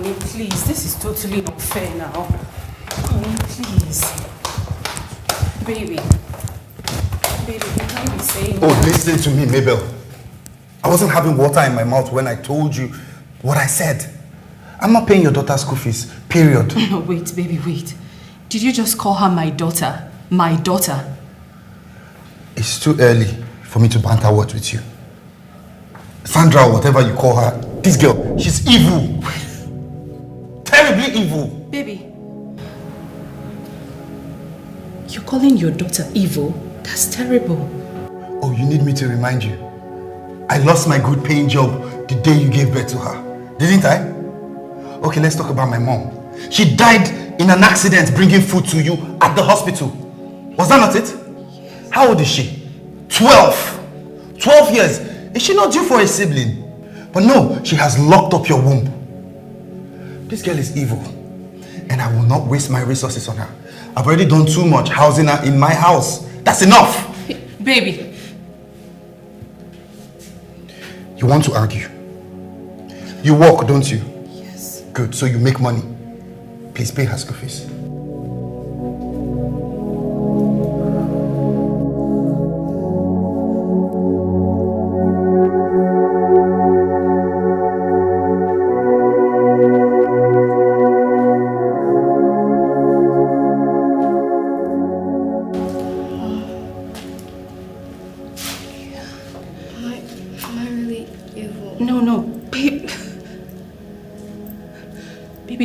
Honey, please, this is totally unfair now. Honey, please. Baby, you can't be saying that. Listen to me, Mabel. I wasn't having water in my mouth when I told you what I said. I'm not paying your daughter's school fees, period. No, wait, baby, wait. Did you just call her my daughter? My daughter? It's too early for me to banter words with you. Sandra, or whatever you call her, this girl, she's evil. Terribly evil. Baby, you're calling your daughter evil? That's terrible. Oh, you need me to remind you? I lost my good paying job the day you gave birth to her. Didn't I? Okay, let's talk about my mom. She died in an accident bringing food to you at the hospital. Was that not it? Yes. How old is she? 12. 12 years. Is she not due for a sibling? But no, she has locked up your womb. This girl is evil. And I will not waste my resources on her. I've already done too much housing her in my house. That's enough. Baby. You want to argue? You work, don't you? Yes. Good, so you make money. Please pay her school fees.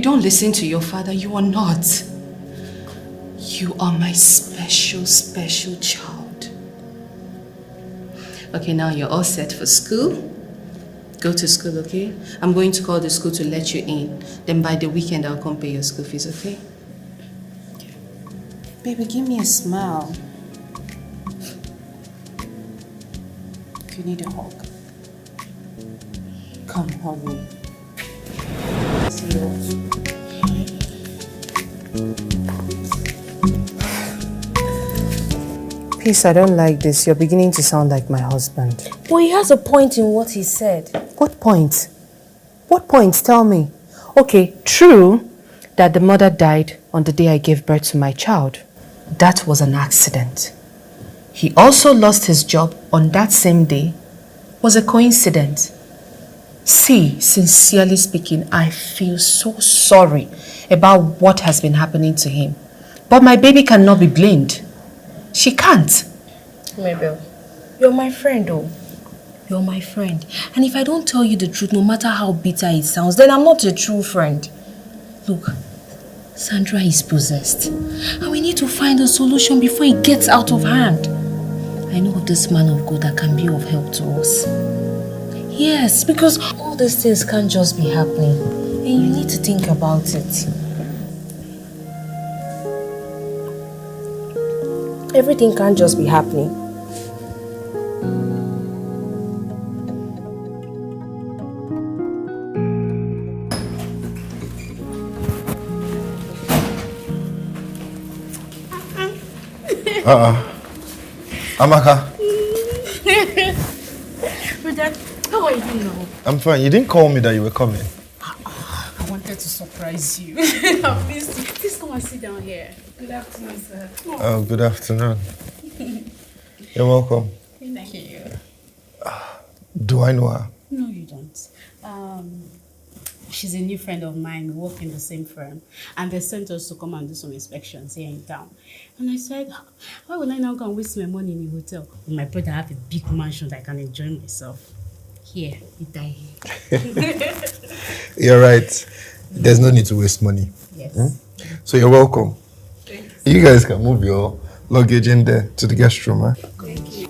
Don't listen to your father. You are not. You are my special child. Okay, now you're all set for school. Go to school, okay? I'm going to call the school to let you in. Then by the weekend, I'll come pay your school fees, okay? Baby, give me a smile. If you need a hug, come hug me. See you. Peace, I don't like this. You're beginning to sound like my husband. Well, he has a point in what he said. What point? What point? Tell me. Okay, true that the mother died on the day I gave birth to my child. That was an accident. He also lost his job on that same day. Was a coincidence. See, sincerely speaking, I feel so sorry about what has been happening to him. But my baby cannot be blamed. She can't. Mabel, you're my friend, though. You're my friend. And if I don't tell you the truth, no matter how bitter it sounds, then I'm not a true friend. Look, Sandra is possessed. And we need to find a solution before it gets out of hand. I know of this man of God that can be of help to us. Yes, because all these things can't just be happening. And you need to think about it. Everything can't just be happening. Amaka. Brother, how are you now? I'm fine. You didn't call me that you were coming. I wanted to surprise you. I missed you. Please come and sit down here. Good afternoon, sir. Oh, good afternoon. You're welcome. Thank you. Do I know her? No, you don't. She's a new friend of mine. We work in the same firm. And they sent us to come and do some inspections here in town. And I said, why would I now go and waste my money in a hotel? When my brother have a big mansion that I can enjoy myself. Here, you die here. You're right. There's no need to waste money. Yes. Hmm? So you're welcome. Thanks. You guys can move your luggage in there to the guest room, huh? Thank you.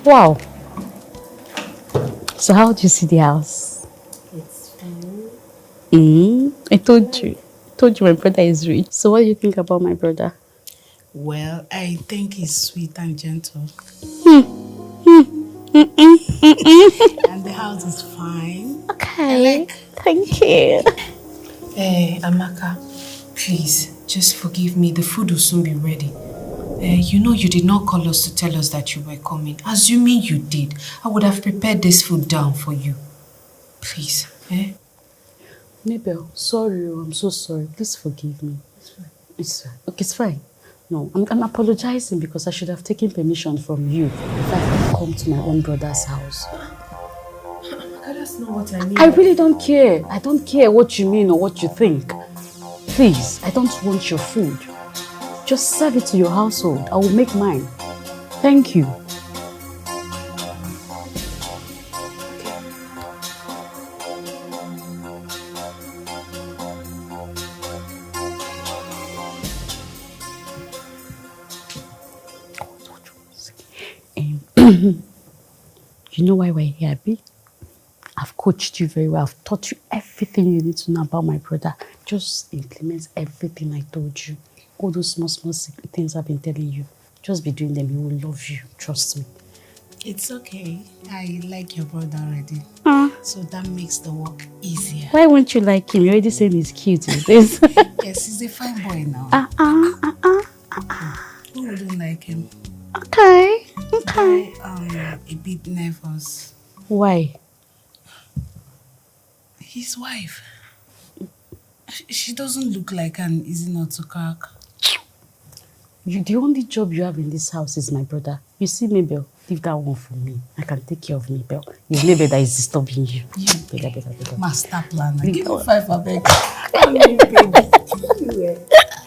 Wow. So how do you see the house? It's fine. I told you my brother is rich. So what do you think about my brother? Well, I think he's sweet and gentle. And the house is fine. Okay. Thank you. Amaka, please, just forgive me. The food will soon be ready. You know you did not call us to tell us that you were coming. Assuming you did, I would have prepared this food down for you. Please, Mabel, sorry, I'm so sorry. Please forgive me. It's fine. Okay, it's fine. No, I'm apologizing because I should have taken permission from you if I come to my own brother's house. That's not what I mean. I really don't care. I don't care what you mean or what you think. Please, I don't want your food. Just serve it to your household. I will make mine. Thank you. You know why we're here, Abby? I've coached you very well. I've taught you everything you need to know about my brother. Just implement everything I told you. All those small things I've been telling you. Just be doing them. He will love you. Trust me. It's okay. I like your brother already. So that makes the work easier. Why won't you like him? You're already saying he's cute. Yes, he's a fine boy now. Who wouldn't like him? Okay. A bit nervous. Why? His wife. She doesn't look like an easy nut to crack. The only job you have in this house is my brother. You see, Mabel, leave that one for me. I can take care of Mabel. It's Mabel that is disturbing you. Better. Master planner. Give me 5, I beg.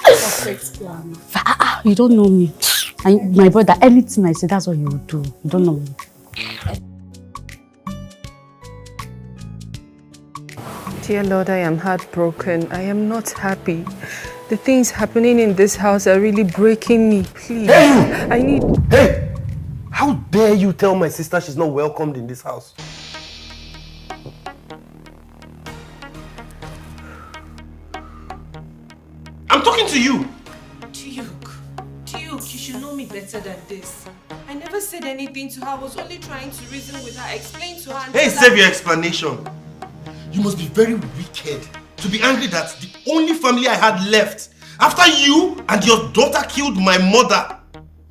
Perfect planner. You don't know me. And my brother, anything I say, that's what he will do. You don't know me. Dear Lord, I am heartbroken. I am not happy. The things happening in this house are really breaking me. Please. Hey! Hey! How dare you tell my sister she's not welcomed in this house? I'm talking to you! Duke, you should know me better than this. I never said anything to her. I was only trying to reason with her, explain to her. Hey, save your explanation. You must be very wicked to be angry that the only family I had left after you and your daughter killed my mother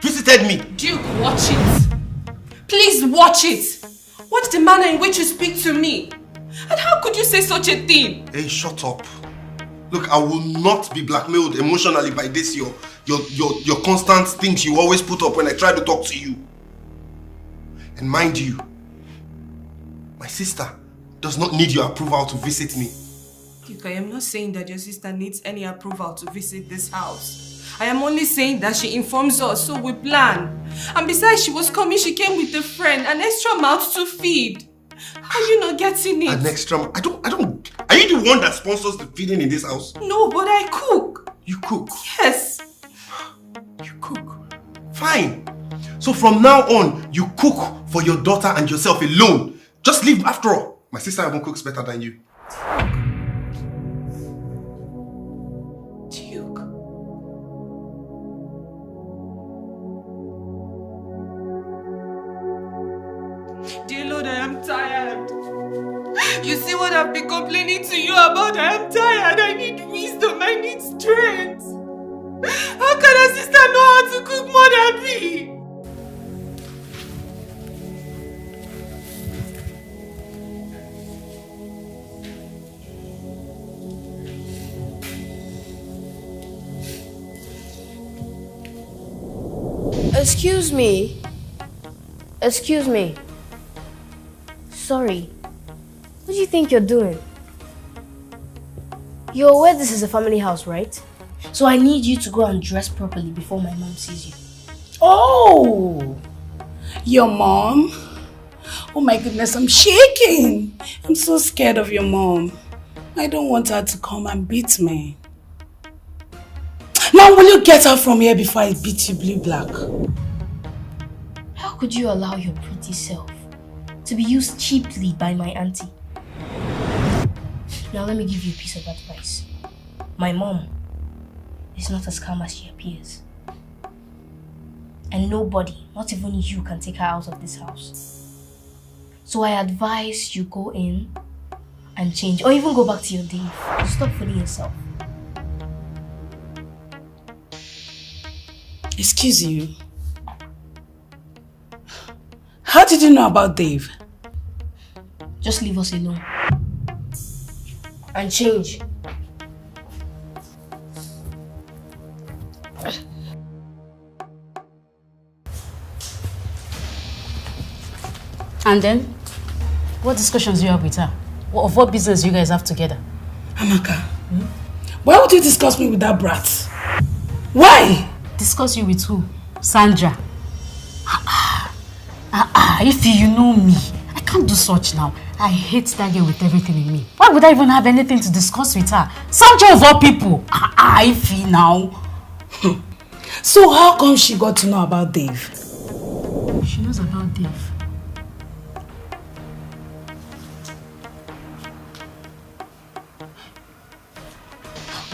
visited me. Duke, watch it. Please watch it. Watch the manner in which you speak to me. And how could you say such a thing? Hey, shut up. Look, I will not be blackmailed emotionally by this, your constant things you always put up when I try to talk to you. And mind you, my sister does not need your approval to visit me. Duke, I am not saying that your sister needs any approval to visit this house. I am only saying that she informs us, so we plan. And besides, she was coming, she came with a friend, an extra mouth to feed. Are you not getting it? An extra... I don't... Are you the one that sponsors the feeding in this house? No, but I cook. You cook? Yes. You cook? Fine. So from now on, you cook for your daughter and yourself alone. Just leave after all. My sister even cooks better than you. Dear Lord, I am tired. You see what I've been complaining to you about? I am tired. I need wisdom. I need strength. How can a sister know how to cook more than me? Excuse me. Excuse me. Sorry. What do you think you're doing? You're aware this is a family house, right? So I need you to go and dress properly before my mom sees you. Oh! Your mom? Oh my goodness, I'm shaking. I'm so scared of your mom. I don't want her to come and beat me. Now will you get her from here before I beat you blue black? How could you allow your pretty self to be used cheaply by my auntie? Now let me give you a piece of advice. My mom is not as calm as she appears. And nobody, not even you, can take her out of this house. So I advise you go in and change, or even go back to your Dave. Stop fooling yourself. Excuse you. How did you know about Dave? Just leave us alone. And change. And then, what discussions do you have with her? Of what business you guys have together? Amaka, why would you discuss me with that brat? Why? Discuss you with who? Sandra. If you know me, I can't do such now. I hate that girl with everything in me. Why would I even have anything to discuss with her? Sandra of all people. If now. So how come she got to know about Dave? She knows about Dave.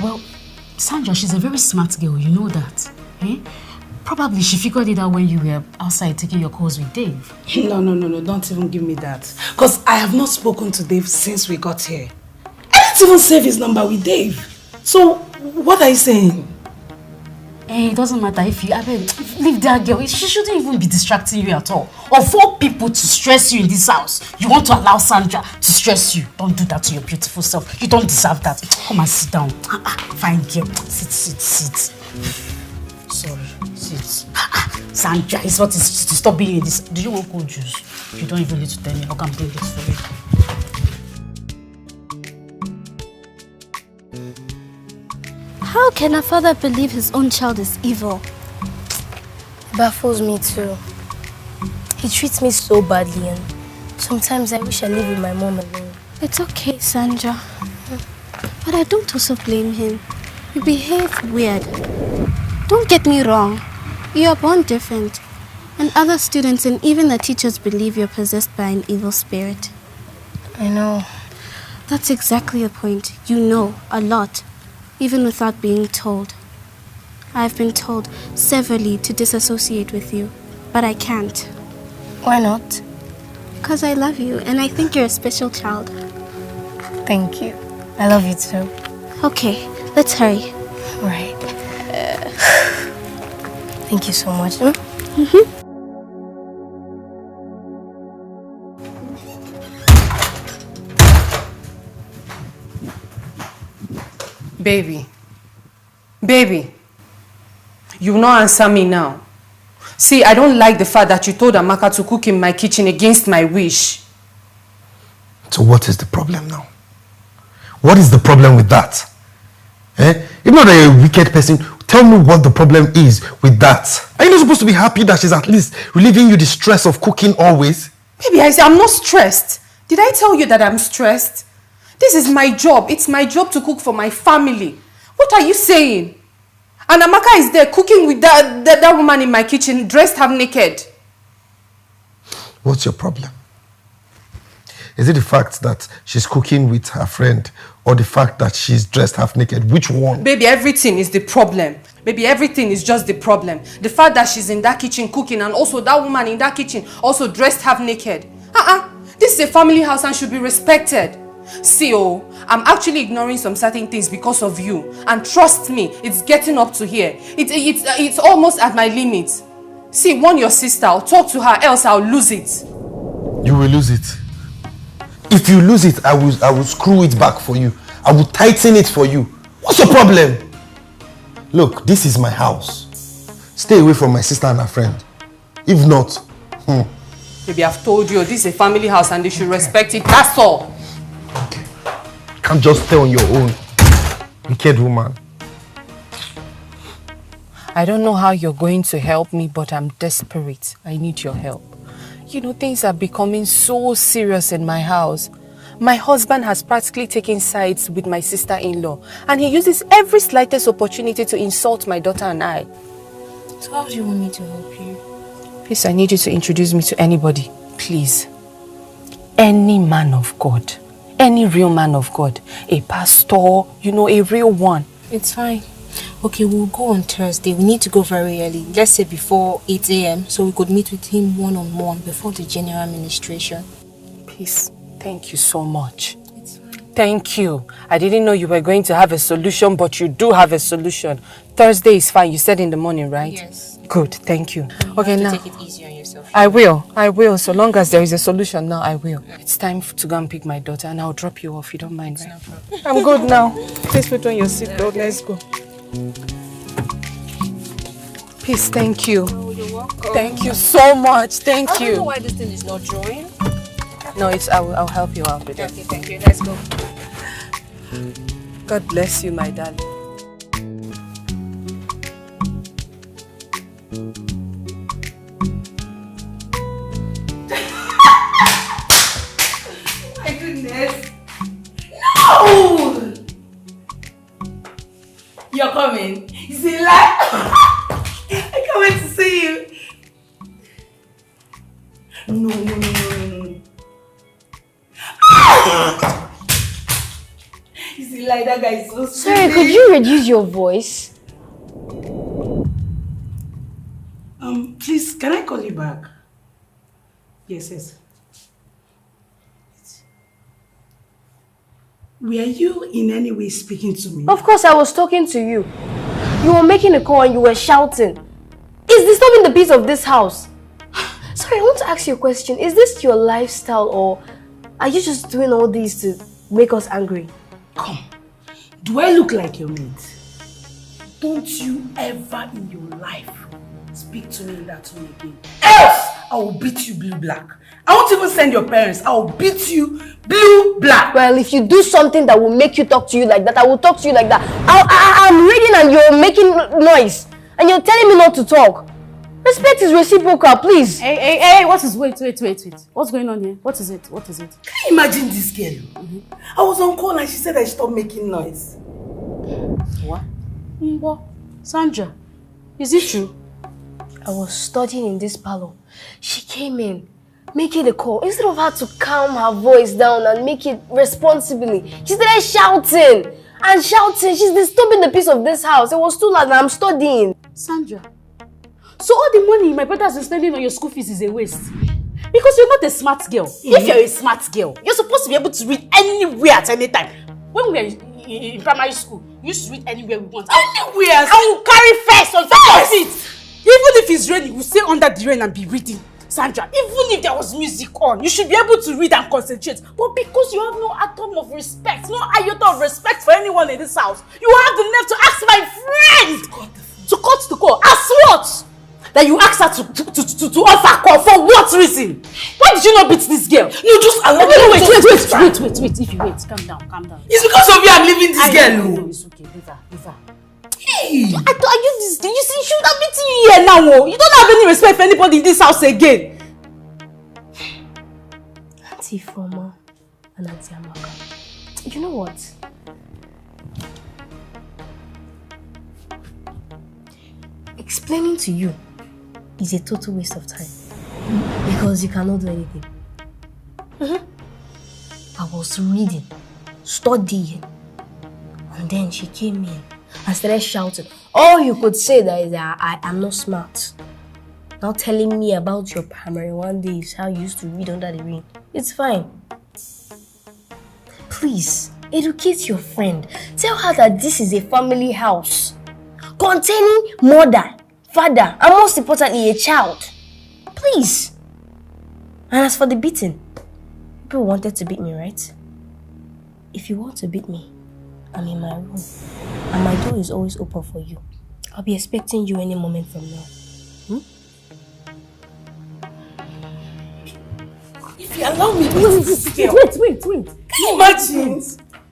Well, Sandra, she's a very smart girl, you know that. Eh? Probably she figured it out when you were outside taking your calls with Dave. No, don't even give me that. Because I have not spoken to Dave since we got here. I didn't even save his number with Dave. So, what are you saying? It doesn't matter if you... leave that girl. She shouldn't even be distracting you at all. Of all people to stress you in this house, you want to allow Sandra to stress you. Don't do that to your beautiful self. You don't deserve that. Come and sit down. Fine girl. Sit. Sorry. Sit. Sandra is what is to stop being in this. Do you want cold juice? You don't even need to tell me. I can bring it for you. How can a father believe his own child is evil? Baffles me too. He treats me so badly, and sometimes I wish I lived with my mom alone. It's okay, Sandra. But I don't also blame him. You behave weird. Don't get me wrong. You are born different. And other students and even the teachers believe you're possessed by an evil spirit. I know. That's exactly the point. You know a lot, even without being told. I've been told severally to disassociate with you, but I can't. Why not? Because I love you and I think you're a special child. Thank you. I love you too. Okay, let's hurry. Right. Thank you so much. Baby, you will not answer me now. See, I don't like the fact that you told Amaka to cook in my kitchen against my wish. So what is the problem now? What is the problem with that? Even though you're a wicked person, tell me what the problem is with that. Are you not supposed to be happy that she's at least relieving you the stress of cooking always? Baby, I say I'm not stressed. Did I tell you that I'm stressed? This is my job. It's my job to cook for my family. What are you saying? And Amaka is there cooking with that woman in my kitchen, dressed half naked. What's your problem? Is it the fact that she's cooking with her friend or the fact that she's dressed half naked? Which one? Baby, everything is the problem. Baby, everything is just the problem. The fact that she's in that kitchen cooking and also that woman in that kitchen also dressed half naked. This is a family house and should be respected. See, I'm actually ignoring some certain things because of you. And trust me, it's getting up to here. It's almost at my limit. See, warn your sister. I'll talk to her, else I'll lose it. You will lose it. If you lose it, I will screw it back for you. I will tighten it for you. What's your problem? Look, this is my house. Stay away from my sister and her friend. If not, Baby, I've told you, this is a family house and they should respect it. That's all. Okay. You can't just stay on your own. Wicked woman. I don't know how you're going to help me, but I'm desperate. I need your help. You know, things are becoming so serious in my house. My husband has practically taken sides with my sister-in-law, and he uses every slightest opportunity to insult my daughter and I. So how do you want me to help you? Please, I need you to introduce me to anybody. Please. Any man of God. Any real man of God. A pastor, you know, a real one. It's fine. Okay, we'll go on Thursday. We need to go very early. Let's say before 8 a.m. so we could meet with him one-on-one before the general administration. Please, thank you so much. It's fine. Thank you. I didn't know you were going to have a solution, but you do have a solution. Thursday is fine. You said in the morning, right? Yes. Good, thank you. Okay, now. Take it easy on yourself. I will. So long as there is a solution now, I will. It's time to go and pick my daughter and I'll drop you off. You don't mind, right? No problem. I'm good now. Please put on your seatbelt. Let's go. Peace, thank you. Oh, you're welcome. Thank you so much. Thank I you. don't know why this thing is not drawing. No, I'll help you out with it. Okay, thank you. Let's go. God bless you, my darling. My goodness. No! You're coming. You see, like, I can't wait to see you. No. You see, like, that guy is so sweet. Sorry, could you reduce your voice? Please, can I call you back? Yes. Were you in any way speaking to me? Of course, I was talking to you. You were making a call and you were shouting. Is disturbing the peace of this house? Sorry, I want to ask you a question. Is this your lifestyle or are you just doing all this to make us angry? Come. Do I look like your mate? Don't you ever in your life speak to me in that tone again. Else, I will beat you blue-black. I won't even send your parents. I will beat you blue-black. Well, if you do something that will make you talk to you like that, I will talk to you like that. I'm reading and you're making noise. And you're telling me not to talk. Respect is reciprocal, please. Hey, what is... Wait. What's going on here? What is it? Can you imagine this girl? I was on call and she said I should stop making noise. What? What? Sandra, is it true? I was studying in this parlor. She came in, making a call. Instead of her to calm her voice down and make it responsibly, she started shouting and shouting. She's disturbing the peace of this house. It was too loud and I'm studying. Sandra, so all the money my brother has been spending on your school fees is a waste? Because you're not a smart girl. If you're a smart girl, you're supposed to be able to read anywhere at any time. When we were in primary school, we used to read anywhere we want. Anywhere! And we'll carry first on top of it. Even if it's raining, we'll stay under the rain and be reading. Sandra, even if there was music on, you should be able to read and concentrate. But because you have no atom of respect, no iota of respect for anyone in this house, you have the nerve to ask my friend to cut the call. As what? That you asked her to offer call for what reason? Why did you not beat this girl? You just allow me. Wait. If you wait, calm down. It's because of you I'm leaving this girl. No, it's okay. Leave her. Hey! I thought you this. You see, she would have beaten you here now. Oh. You don't have any respect for anybody in this house again. Auntie Foma and Auntie Amaka. You know what? Explaining to you is a total waste of time. Because you cannot do anything. I was reading, studying, and then she came in and started shouting. All you could say that is that I am not smart. Now telling me about your primary 1 days, how you used to read under the rain. It's fine. Please, educate your friend. Tell her that this is a family house containing mother, father, and most importantly, a child. Please. And as for the beating, people wanted to beat me, right? If you want to beat me, I'm in my room. And my door is always open for you. I'll be expecting you any moment from now. If you allow me to Wait. Can you imagine?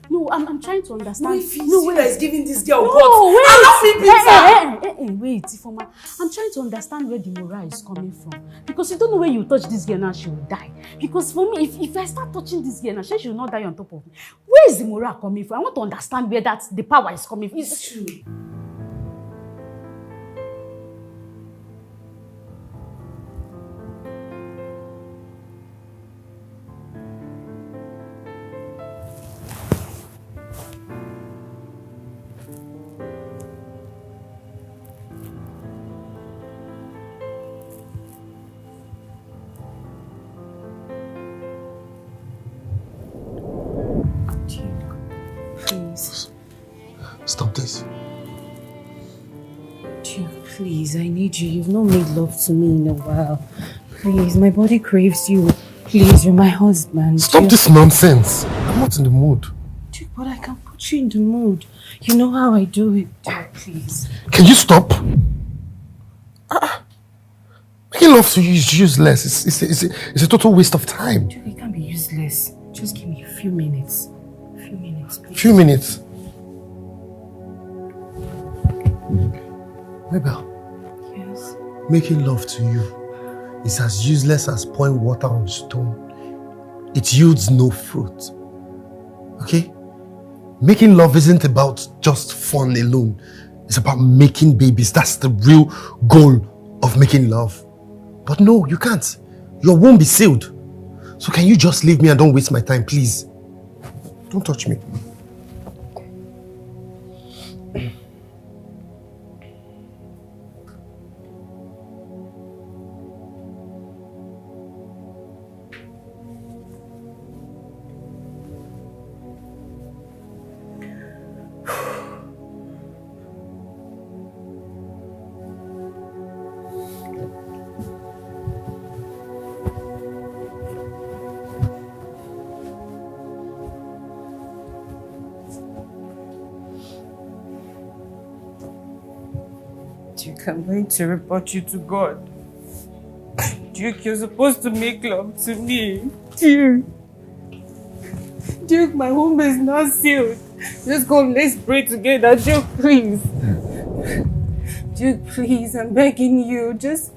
No, I'm trying to understand. Wait, is giving this girl No, what? wait. Allow me, Peter. Wait, Ifoma. I'm trying to understand where the morale is coming from. Because you don't know where you touch this girl now, she will die. Because for me, if I start touching this girl now, she will not die on top of me. Where is the morale coming from? I want to understand where the power is coming from. It's true. Please, I need you. You've not made love to me in a while. Please, my body craves you. Please, you're my husband. Stop this nonsense. I'm not in the mood. Dude, but I can put you in the mood. You know how I do it. Dude, please. Can you stop? Making love to you is useless. It's a total waste of time. Dude, it can't be useless. Just give me a few minutes. A few minutes, please. Few minutes? Mabel. Yes? Making love to you is as useless as pouring water on stone. It yields no fruit. Okay? Making love isn't about just fun alone. It's about making babies. That's the real goal of making love. But no, you can't. Your womb is sealed. So can you just leave me and don't waste my time, please? Don't touch me. I'm going to report you to God. Duke, you're supposed to make love to me. Duke, my home is not sealed. Just come, let's pray together. Duke, please. Duke, please, I'm begging you. Just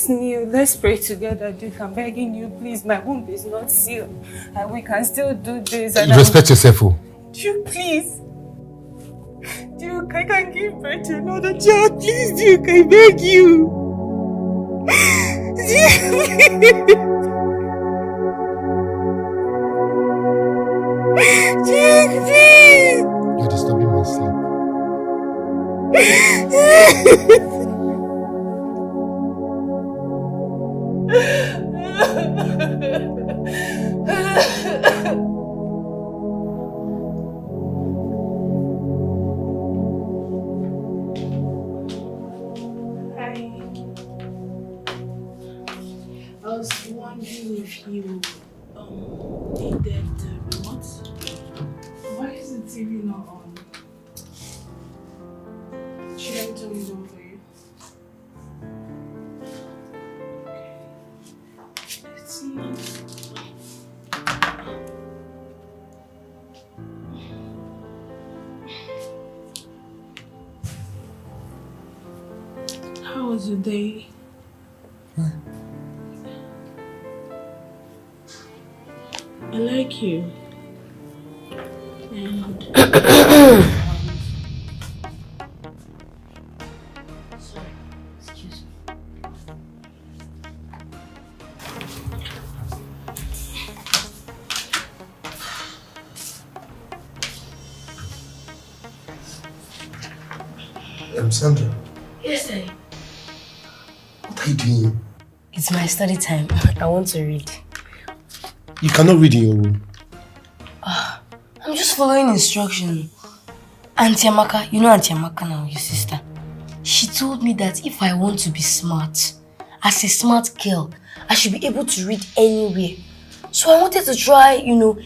kneel. Let's pray together, Duke. I'm begging you, please. My womb is not sealed. And we can still do this. And Respect yourself, oh. Duke, please. Duke, I can't give birth to another child. Please, Duke, I beg you. Duke, please. You're disturbing my sleep. I was wondering if you needed the remote. Why is the TV not on? Should I turn it on for you? It's not. How was your day? I like you. And sorry, excuse me. Sandra. Yes, Daddy. What are you doing? It's my study time. I want to read. You cannot read in your room. I'm just following instruction. Aunty Amaka, you know Aunty Amaka now, your sister. She told me that if I want to be smart, as a smart girl, I should be able to read anywhere. So I wanted to try, a new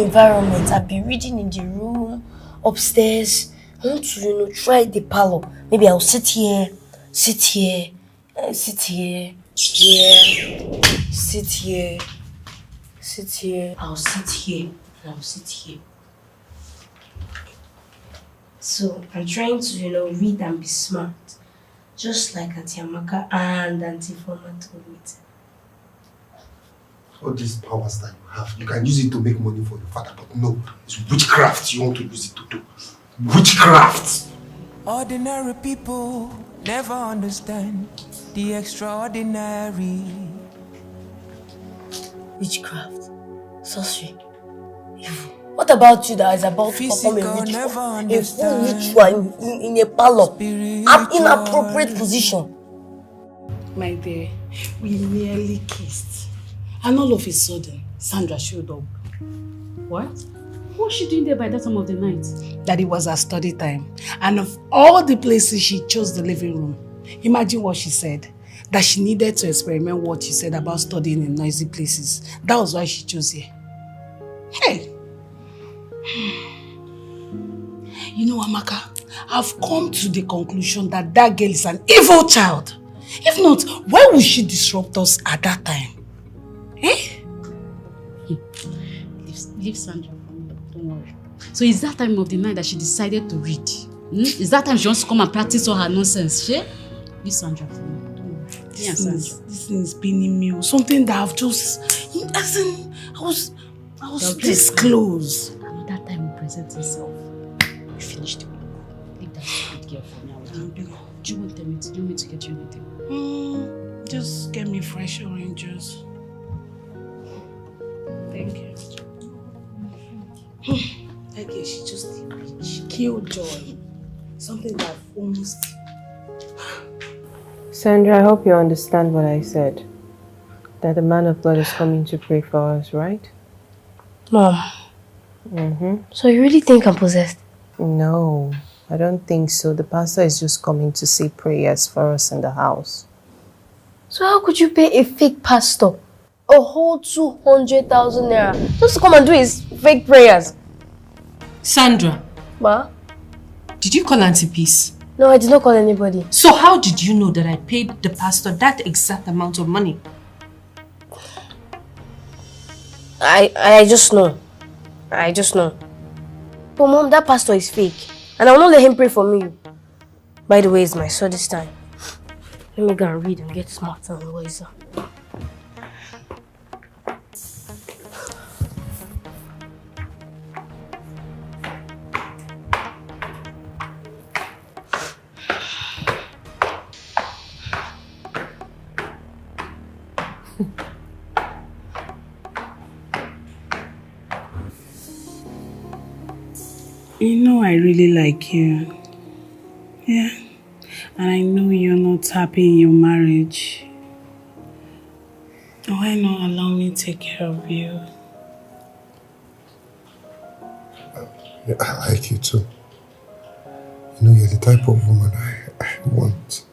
environment. I've been reading in the room, upstairs. I want to, try the parlor. Maybe I'll sit here, sit here, sit here, sit here, sit here. I'll sit here, and I'll sit here. So I'm trying to, read and be smart. Just like Aunty Amaka and Aunty Foma told me to. All these powers that you have, you can use it to make money for your father, but no, it's witchcraft you want to use it to do. Witchcraft! Ordinary people never understand the extraordinary. Witchcraft, sorcery, evil. What about you that is about to perform a ritual in a parlor, an inappropriate position? My dear, we nearly kissed. And all of a sudden, Sandra showed up. What? What was she doing there by that time of the night? That it was her study time. And of all the places, she chose the living room. Imagine what she said. That she needed to experiment what you said about studying in noisy places. That was why she chose here. Hey! You know, Amaka, I've come to the conclusion that that girl is an evil child. If not, why would she disrupt us at that time? Eh? Leave Sandra for me, don't worry. So it's that time of the night that she decided to read. It's that time she wants to come and practice all her nonsense, she? Leave Sandra for me. This thing is pinning me. Something that I've just, I was this close. Another time will present itself. You finished. Leave that stupid girl for me. Do you want me to get you anything? Just get me fresh orange juice. Thank you. That girl, she killed joy. Something that almost. Sandra, I hope you understand what I said. That the man of God is coming to pray for us, right? Mom. So you really think I'm possessed? No, I don't think so. The pastor is just coming to say prayers for us in the house. So how could you pay a fake pastor a whole 200,000 naira just to come and do his fake prayers? Sandra. Ma? Did you call Aunty Peace? No, I did not call anybody. So how did you know that I paid the pastor that exact amount of money? I just know. I just know. But Mom, that pastor is fake. And I will not let him pray for me. By the way, it's my studies time. Let me go and read and get smart and wiser. You know I really like you. Yeah. And I know you're not happy in your marriage. Why not allow me to take care of you? Yeah, I like you too. You know, you're the type of woman I want.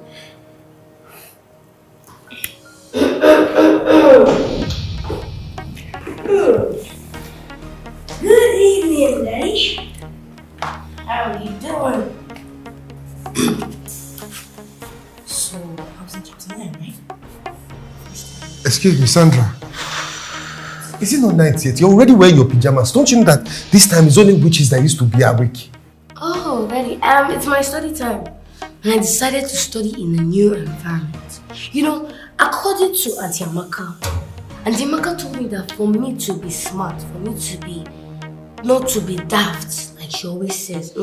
Good evening, Daddy. How are you doing? So, I was in tonight, right? Excuse me, Sandra. Is it not night yet? You're already wearing your pajamas. Don't you know that this time is only witches that used to be awake? Oh, Daddy, it's my study time. And I decided to study in a new environment. You know, according to Aunty Amaka, Aunty Amaka told me that for me to be smart, for me to be, not to be daft, like she always says,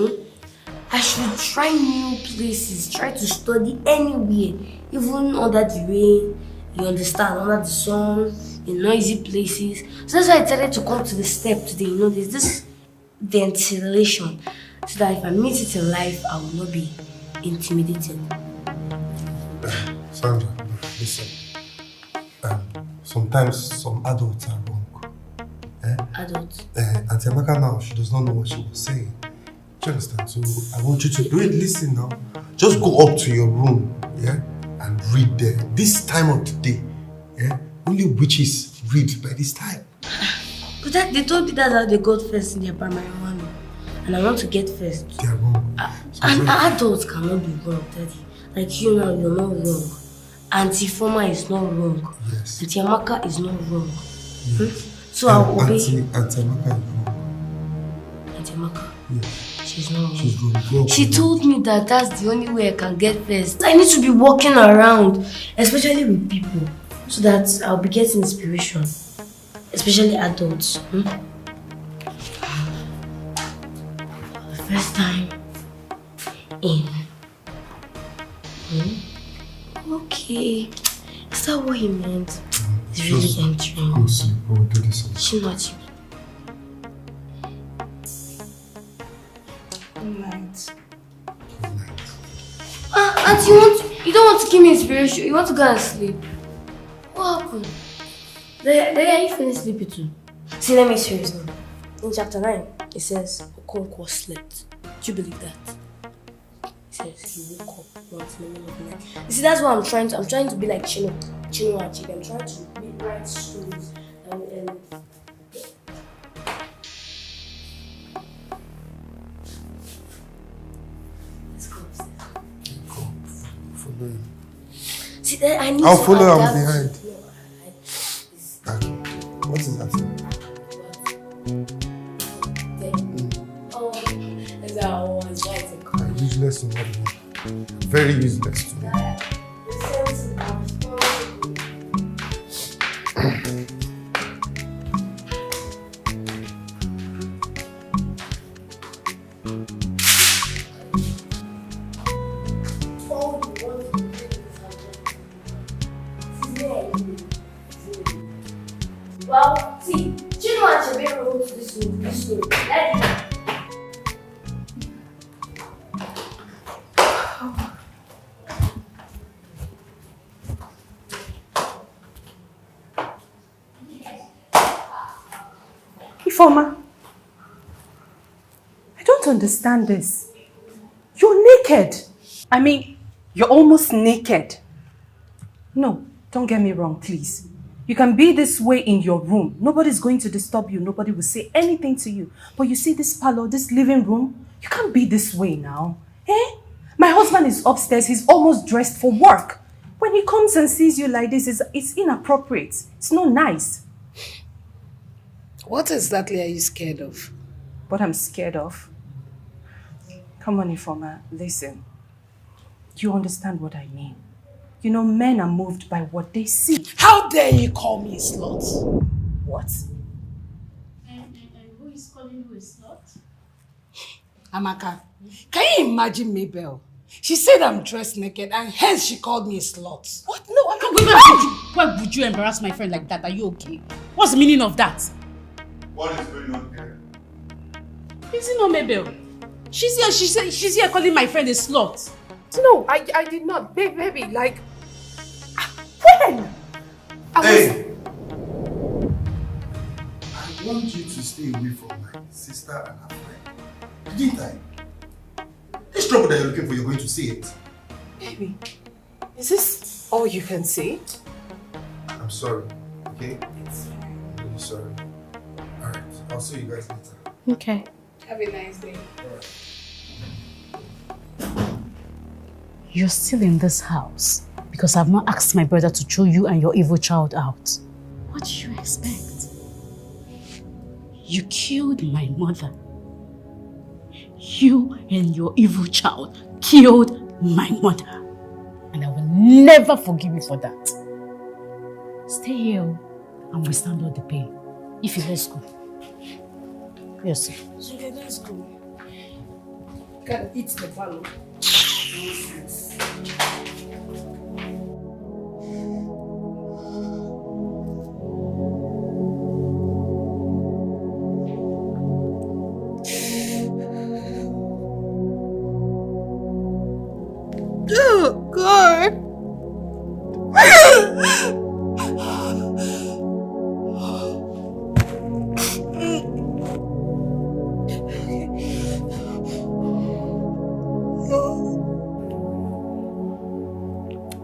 I should try new places, try to study anywhere, even under the rain, you understand, under the sun, in noisy places. So that's why I decided to come to the step today. You know, there's this ventilation, so that if I meet it in life, I will not be intimidated. Sandra, listen. Sometimes some adults are wrong. Adults? Aunty Amaka now, she does not know what she was saying. Do you understand? So I want you to listen now. Just go up to your room, yeah, and read there. This time of the day, yeah, only witches read by this time. But they told me that's how they got first in their primary one. And I want to get first. They are wrong. And adults cannot be wrong, Daddy. Like you now, you're not wrong. Auntie Former is not wrong. Yes. Auntie Amaka is not wrong. Yes. So I'll obey. Aunty Amaka is wrong. Auntie Amaka? Yes. She's not wrong. She's wrong. She told me that that's the only way I can get first. I need to be walking around, especially with people, so that I'll be getting inspiration. Especially adults. For the first time in. Okay. Is that what he meant? He's really entering. Go sleep. We'll do this. Chimachi. Good night. Good night. Auntie, you don't want to give me inspiration. You want to go and sleep. What happened? Are you finished sleeping too? See, let me serious now. In chapter 9, it says Okonkwo slept. Do you believe that? He woke up not in the middle of the night. You see, that's what I'm trying to be like Chino and Chike. I'm trying to write stories and let's go upstairs. Go. Follow him. See, I need I'll to follow him adapt. behind. No, What is that? Useless to me. Very useless to me. Well, see, Chino and Chebe wrote this story. Ifeoma, I don't understand this. You're naked. I mean, you're almost naked. No, don't get me wrong, please. You can be this way in your room. Nobody's going to disturb you. Nobody will say anything to you. But you see this parlor, this living room, you can't be this way now. Eh? My husband is upstairs. He's almost dressed for work. When he comes and sees you like this, it's inappropriate. It's not nice. What exactly are you scared of? What I'm scared of? Come on, Ifeoma, listen. You understand what I mean. You know, men are moved by what they see. How dare you call me a slut? What? And who is calling you a slut? Amaka, can you imagine Mabel? She said I'm dressed naked and hence she called me a slut. What? No, I'm not going to. Why would you embarrass my friend like that? Are you okay? What's the meaning of that? What is going on here? Is it not Mabel? She's here calling my friend a slut. No, I did not. Baby, like... When? Hey! I want you to stay away from my sister and her friend. Didn't I? This trouble that you're looking for, you're going to see it. Baby, is this all you can say? I'm sorry, okay? I'm really sorry. Alright, I'll see you guys later. Okay. Have a nice day. You're still in this house because I've not asked my brother to throw you and your evil child out. What do you expect? You killed my mother. You and your evil child killed my mother. And I will never forgive you for that. Stay here and withstand all the pain. If you let's go. Yes. Okay, let's go. Gotta eat the balloon. Oh, God.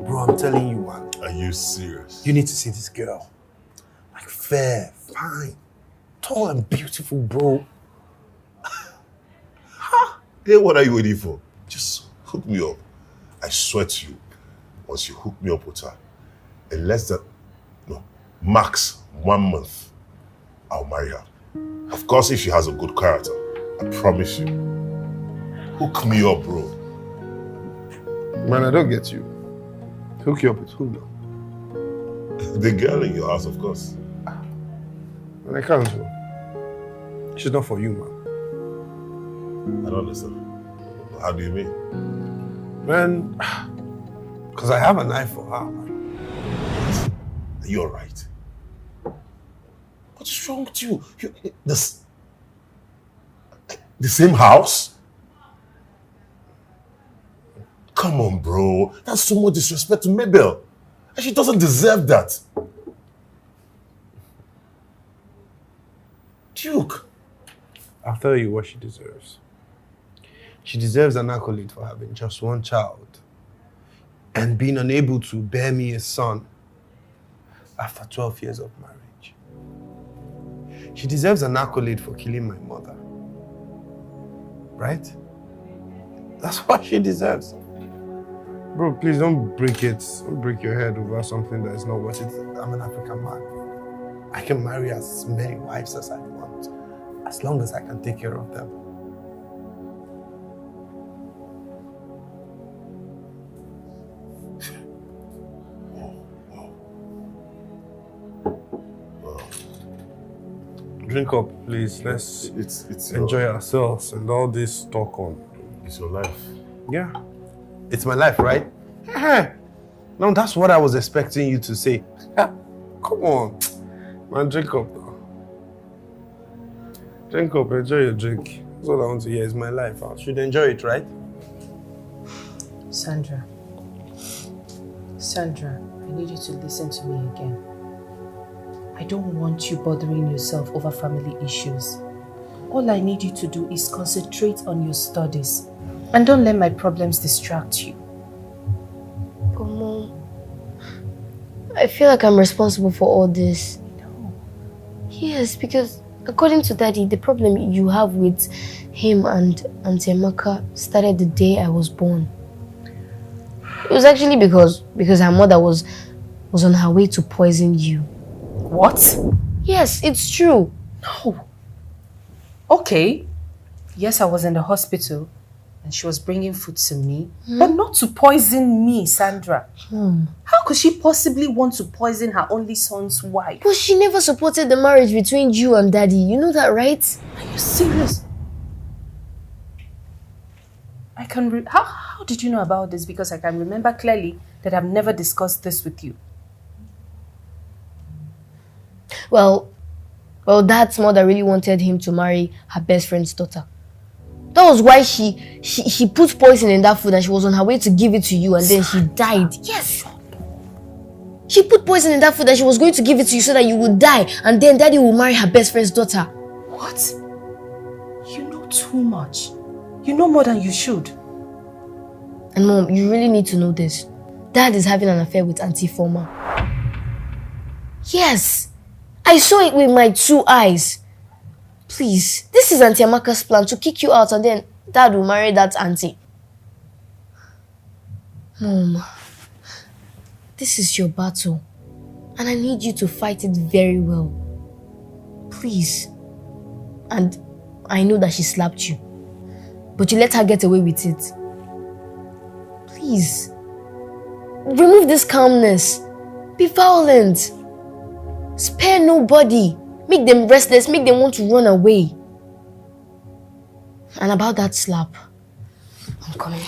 Bro, I'm telling you, man. Are you serious? You need to see this girl. Like fair, fine, tall and beautiful, bro. Hey, what are you waiting for? Just hook me up. I swear to you, once you hook me up with her, in less than, max 1 month, I'll marry her. Of course, if she has a good character, I promise you. Hook me up, bro. Man, I don't get you. Hook you up with who now? The girl in your house, of course. Man, I can't, bro. She's not for you, man. I don't understand. How do you mean? Man, because I have an eye for her, man. Are you alright? What's wrong with you? The same house? Come on, bro. That's so much disrespect to Mabel. And she doesn't deserve that. Duke. I'll tell you what she deserves. She deserves an accolade for having just one child and being unable to bear me a son after 12 years of marriage. She deserves an accolade for killing my mother. Right? That's what she deserves. Bro, please don't break it. Don't break your head over something that is not worth it. I'm an African man. I can marry as many wives as I want, as long as I can take care of them. Drink up, please. Let's enjoy ourselves and all this talk on. It's your life. Yeah. It's my life, right? No, that's what I was expecting you to say. Come on. Man, drink up now. Drink up, enjoy your drink. That's what I want to hear. It's my life. I should enjoy it, right? Sandra, I need you to listen to me again. I don't want you bothering yourself over family issues. All I need you to do is concentrate on your studies. And don't let my problems distract you. But Mom, I feel like I'm responsible for all this. No. Yes, because according to Daddy, the problem you have with him and Aunty Amaka started the day I was born. It was actually because her mother was on her way to poison you. What? Yes, it's true. No. Okay. Yes, I was in the hospital and she was bringing food to me, but not to poison me, Sandra. How could she possibly want to poison her only son's wife? But she never supported the marriage between you and Daddy. You know that, right? Are you serious? I can how did you know about this? Because I can remember clearly that I've never discussed this with you. Well, Dad's mother really wanted him to marry her best friend's daughter. That was why she put poison in that food and she was on her way to give it to you and then she died. Yes. She put poison in that food and she was going to give it to you so that you would die and then Daddy will marry her best friend's daughter. What? You know too much. You know more than you should. And Mom, you really need to know this. Dad is having an affair with Auntie Forma. Yes. I saw it with my 2 eyes. Please, this is Auntie Amaka's plan to kick you out and then Dad will marry that auntie. Mom, this is your battle and I need you to fight it very well. Please. And I know that she slapped you, but you let her get away with it. Please. Remove this calmness. Be violent. Spare nobody. Make them restless. Make them want to run away. And about that slap, I'm coming.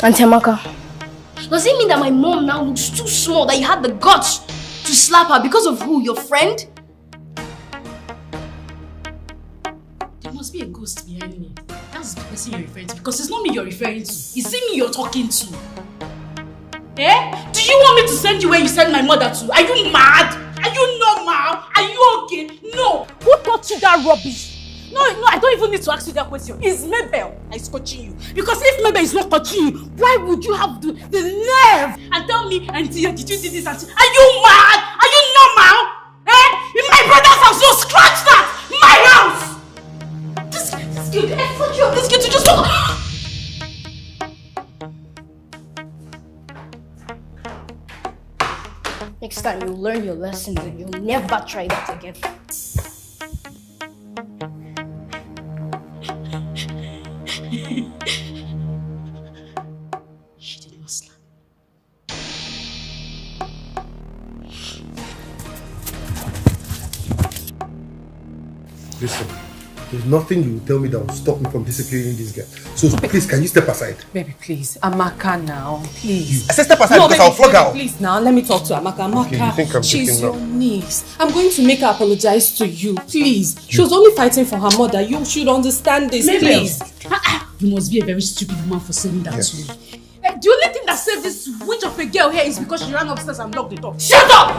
Auntie Amaka, does it mean that my mom now looks too small, that you had the guts to slap her because of who? Your friend? There must be a ghost behind me. That's the person you're referring to. Because it's not me you're referring to. It's me you're talking to. Eh? Do you want me to send you where you send my mother to? Are you mad? Are you normal? Are you okay? No. Who taught you that rubbish? No, I don't even need to ask you that question. It's Mabel that is coaching you. Because if Mabel is not coaching you, why would you have the nerve and tell me, Auntie, did you do this? Auntie? Are you mad? Are you normal? Eh? In my brother's house, you scratch that! My house! This kid, I thought you have this kid to just talk. Next time you'll learn your lessons and you'll never try that again. She did not slap. Listen, There's nothing you will tell me that will stop me from disciplining this girl. So please, can you step aside? Baby, please. Amaka now, please. I said step aside because baby, I'll flog her. Please now, let me talk to Amaka. Amaka, Okay, you think I'm she's picking your up? niece. I'm going to make her apologize to you, please. She was only fighting for her mother. You should understand this, please. You must be a very stupid woman for saying that to me. The only thing that saved this witch of a girl here is because she ran upstairs and locked the door. Shut up!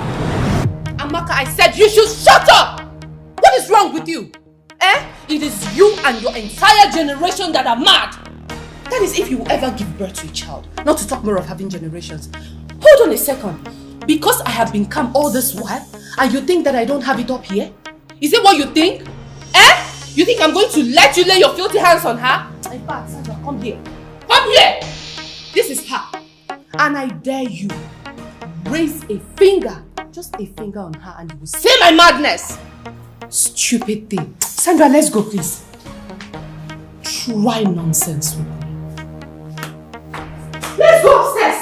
Amaka, I said you should shut up! What is wrong with you? It is you and your entire generation that are mad. That is if you will ever give birth to a child. Not to talk more of having generations. Hold on a second. Because I have been calm all this while, and you think that I don't have it up here? Is it what you think? You think I'm going to let you lay your filthy hands on her? In fact, Sandra, come here. Come here! This is her. And I dare you, raise a finger, just a finger on her, and you will see my madness. Stupid thing. Sandra, let's go, please. Try nonsense with me. Let's go upstairs!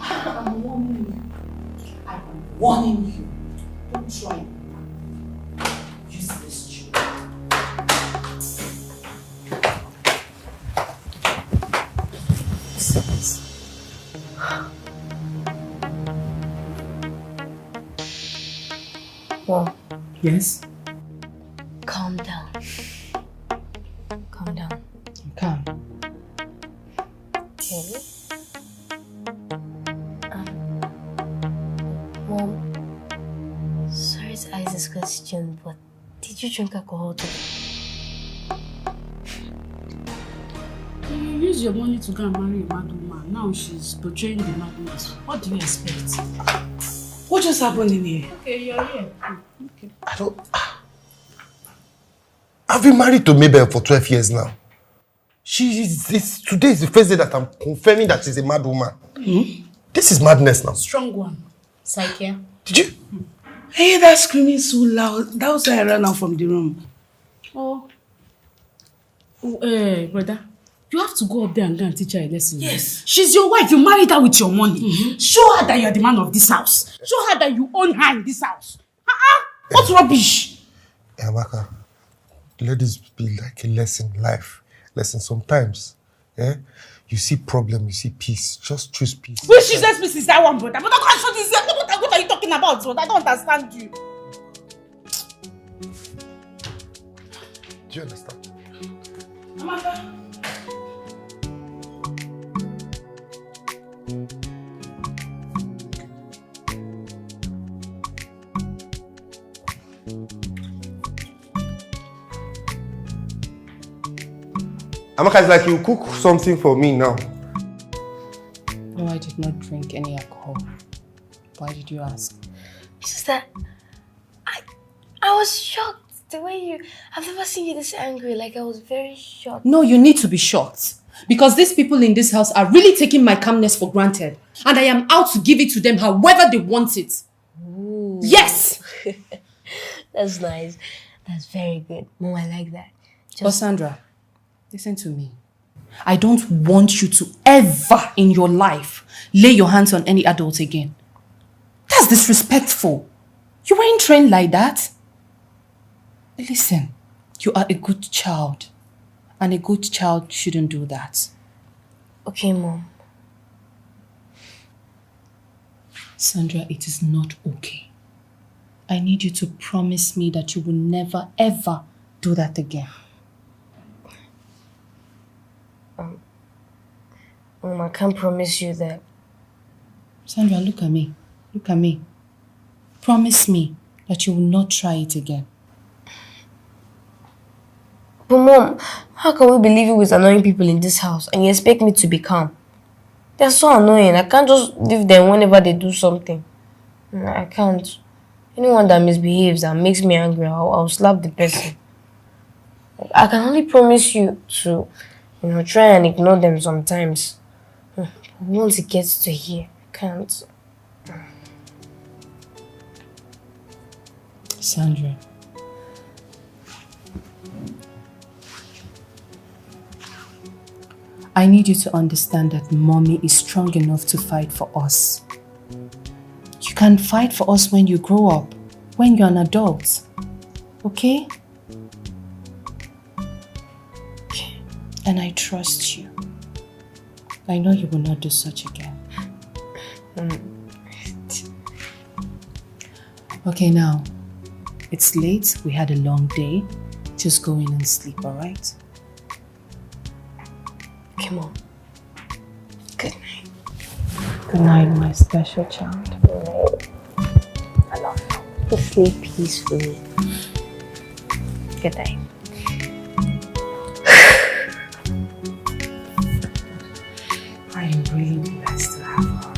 I'm warning you. I'm warning you. Don't try it. Useless children. Mom. Yes? Calm down. Calm down. Calm. Okay. Mom, sorry to ask this question, but did you drink alcohol today? You use your money to go and marry a mad woman. Now she's portraying the madness. What do you expect? What just happened in here? Okay, you're here. Okay. I don't... I've been married to Mabel for 12 years now. Today is the first day that I'm confirming that she's a mad woman. This is madness now. Strong one. Psyche. Did you? Hey, that screaming so loud. That was why I ran out from the room. Brother, you have to go up there and go and teach her a lesson. Yes. She's your wife. You married her with your money. Show her that you're the man of this house. Show her that you own her in this house. What rubbish? Amaka, let this be like a lesson in life. Lesson sometimes. You see problem, you see peace. Just choose peace. Which Jesus peace is that one, brother? But what are you talking about, brother? I don't understand you. Do you understand? Amaka. Amaka, it's like you cook something for me now. No, I did not drink any alcohol. Why did you ask? It's just that I was shocked. The way you... I've never seen you this angry. Like, I was very shocked. No, you need to be shocked. Because these people in this house are really taking my calmness for granted. And I am out to give it to them however they want it. Ooh. Yes! That's nice. That's very good. Mom, I like that. But Sandra, listen to me. I don't want you to ever in your life lay your hands on any adult again. That's disrespectful. You weren't trained like that. Listen, you are a good child. And a good child shouldn't do that. Okay, Mom. Sandra, it is not okay. I need you to promise me that you will never, ever do that again. Mom, I can't promise you that. Sandra, look at me. Look at me. Promise me that you will not try it again. But Mom, how can we be living with annoying people in this house and you expect me to be calm? They're so annoying. I can't just leave them whenever they do something. I can't. Anyone that misbehaves and makes me angry, I'll slap the person. I can only promise you to, try and ignore them sometimes. But once it gets to here, I can't. Sandra. I need you to understand that Mommy is strong enough to fight for us. You can fight for us when you grow up. when you're an adult. Okay? And I trust you. I know you will not do such again. Okay, now, it's late. We had a long day. Just go in and sleep, alright? Come on. Good night. Good night, my special child. I love you. Just sleep peacefully. Good night. I am really blessed to have her.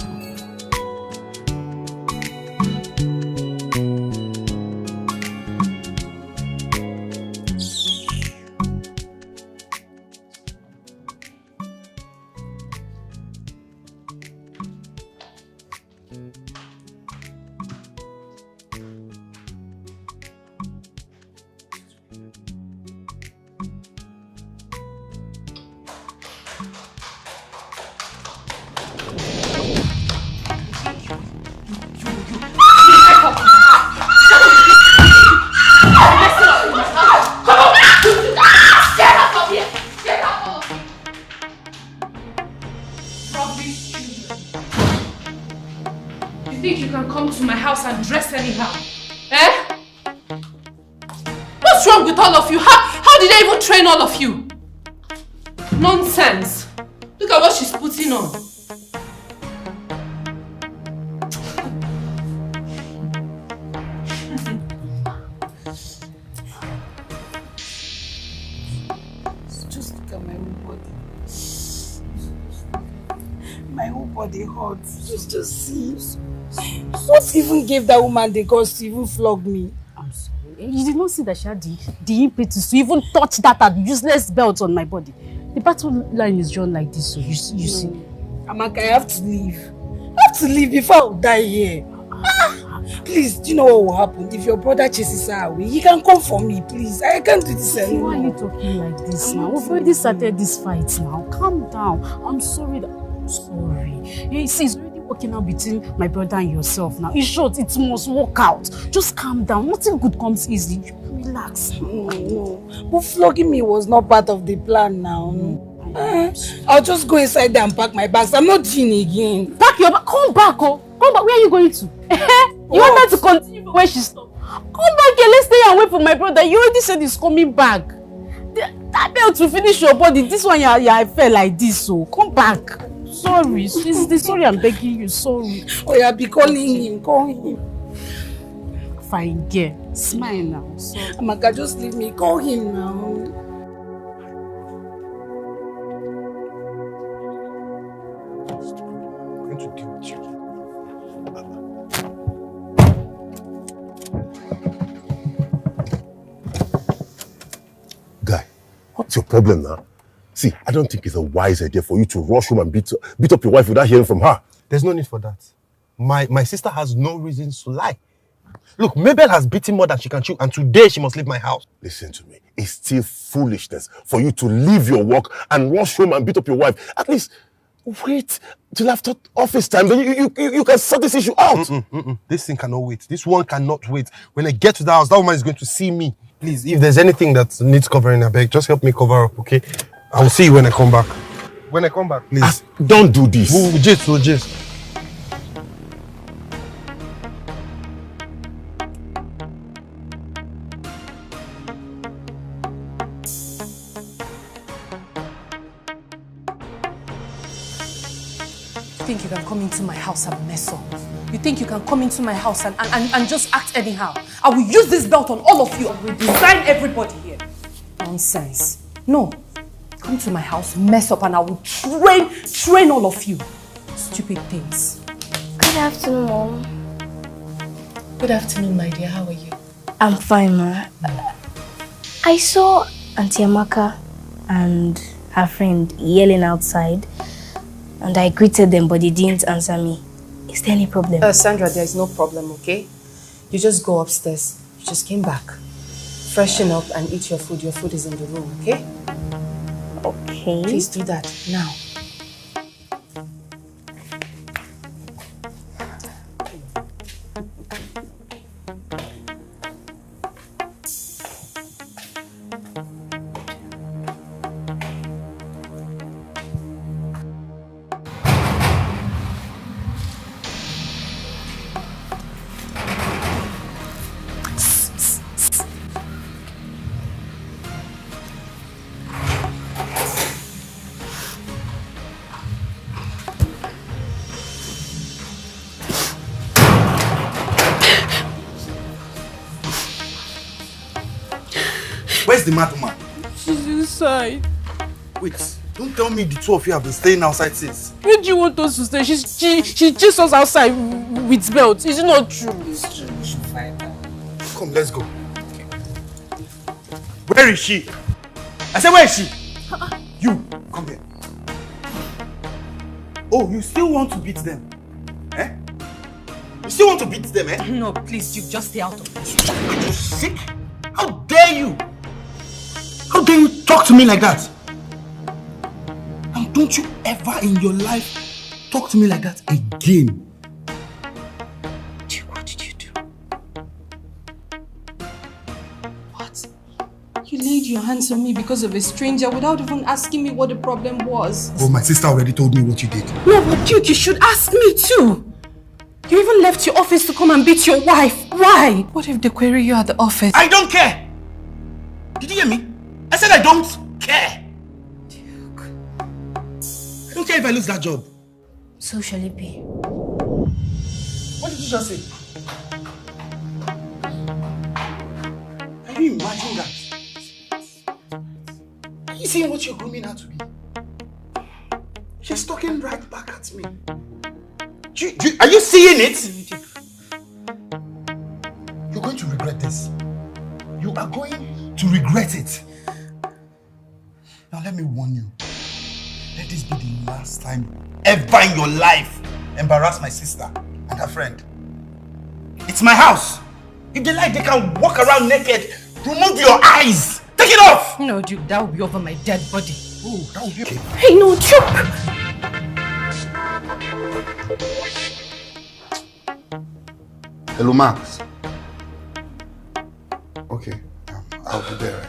Train all of you. Nonsense. Look at what she's putting on. Just look at my whole body. My whole body hurts. Just see. What even gave that woman the guts to even flog me? You did not see that she had the impetus to even touch that useless belt on my body. The battle line is drawn like this, so you see. Amaka, I have to leave. I have to leave before I will die here. Please, do you know what will happen? If your brother chases her away, he can come for me, please. I can't do this anymore. Why are you talking like this now? We've already started this fight now. Calm down. I'm sorry. I'm sorry. You see, it's already working out between my brother and yourself now. In short, it must work out. Just calm down. Nothing good comes easily. Relax. No. But flogging me was not part of the plan now. I'll just go inside there and pack my bags. I'm not doing again. Pack your bag. Come back, oh. Come back. Where are you going to? You want her to continue where she stopped? Come back here. Let's stay and wait for my brother. You already said he's coming back. That belt will finish your body. This one, I felt like this, so come back. Sorry. Sorry, I'm begging you. Sorry. Oh, yeah, be calling him. Call him. Fine, girl. Smile now. Sorry. Amaka, just leave me. Call him now. Guy, what's your problem now? See, I don't think it's a wise idea for you to rush home and beat up your wife without hearing from her. There's no need for that. My sister has no reasons to lie. Look, Mabel has beaten more than she can chew, and today she must leave my house. Listen to me. It's still foolishness for you to leave your work and rush home and beat up your wife. At least wait till after office time. Then you can sort this issue out. This thing cannot wait. This one cannot wait. When I get to the house, that woman is going to see me. Please, if there's anything that needs covering, I beg, just help me cover up, okay? I will see you when I come back. When I come back, please. Don't do this. Just. You think you can come into my house and mess up? You think you can come into my house and just act anyhow? I will use this belt on all of you. I will design everybody here. Nonsense. No. Come to my house, mess up, and I will train all of you. Stupid things. Good afternoon, Mom. Good afternoon, my dear. How are you? I'm fine, Ma. I saw Aunty Amaka and her friend yelling outside, and I greeted them, but they didn't answer me. Is there any problem? Sandra, there is no problem, okay? You just go upstairs. You just came back. Freshen up and eat your food. Your food is in the room, okay? Okay. Please do that now. Where's the madwoman? She's inside. Wait, don't tell me the two of you have been staying outside since. Where do you want us to stay? She chased us outside with belt. Is it not true? It's true. We should find her. Come, let's go. Okay. Where is she? I said, where is she? You, come here. Oh, you still want to beat them? Eh? You still want to beat them, eh? No, please, you just stay out of this. Are you sick? How dare you? How dare you talk to me like that? And don't you ever in your life talk to me like that again. What did you do? What? You laid your hands on me because of a stranger without even asking me what the problem was. Oh, my sister already told me what you did. No, but Duke, you should ask me too. You even left your office to come and beat your wife. Why? What if they query you at the office? I don't care! Did you hear me? I said I don't care! Duke. I don't care if I lose that job. So shall it be. What did you just say? Can you imagine that? Are you seeing what you're grooming her to be? She's talking right back at me. Are you seeing it? You're going to regret this. You are going to regret it. Now let me warn you. Let this be the last time ever in your life embarrass my sister and her friend. It's my house. If they like, they can walk around naked. Remove your eyes. Take it off. No, Duke, that will be over my dead body. Oh, that will be okay. Hey, no, Duke. Hello, Max. Okay, I'll be there.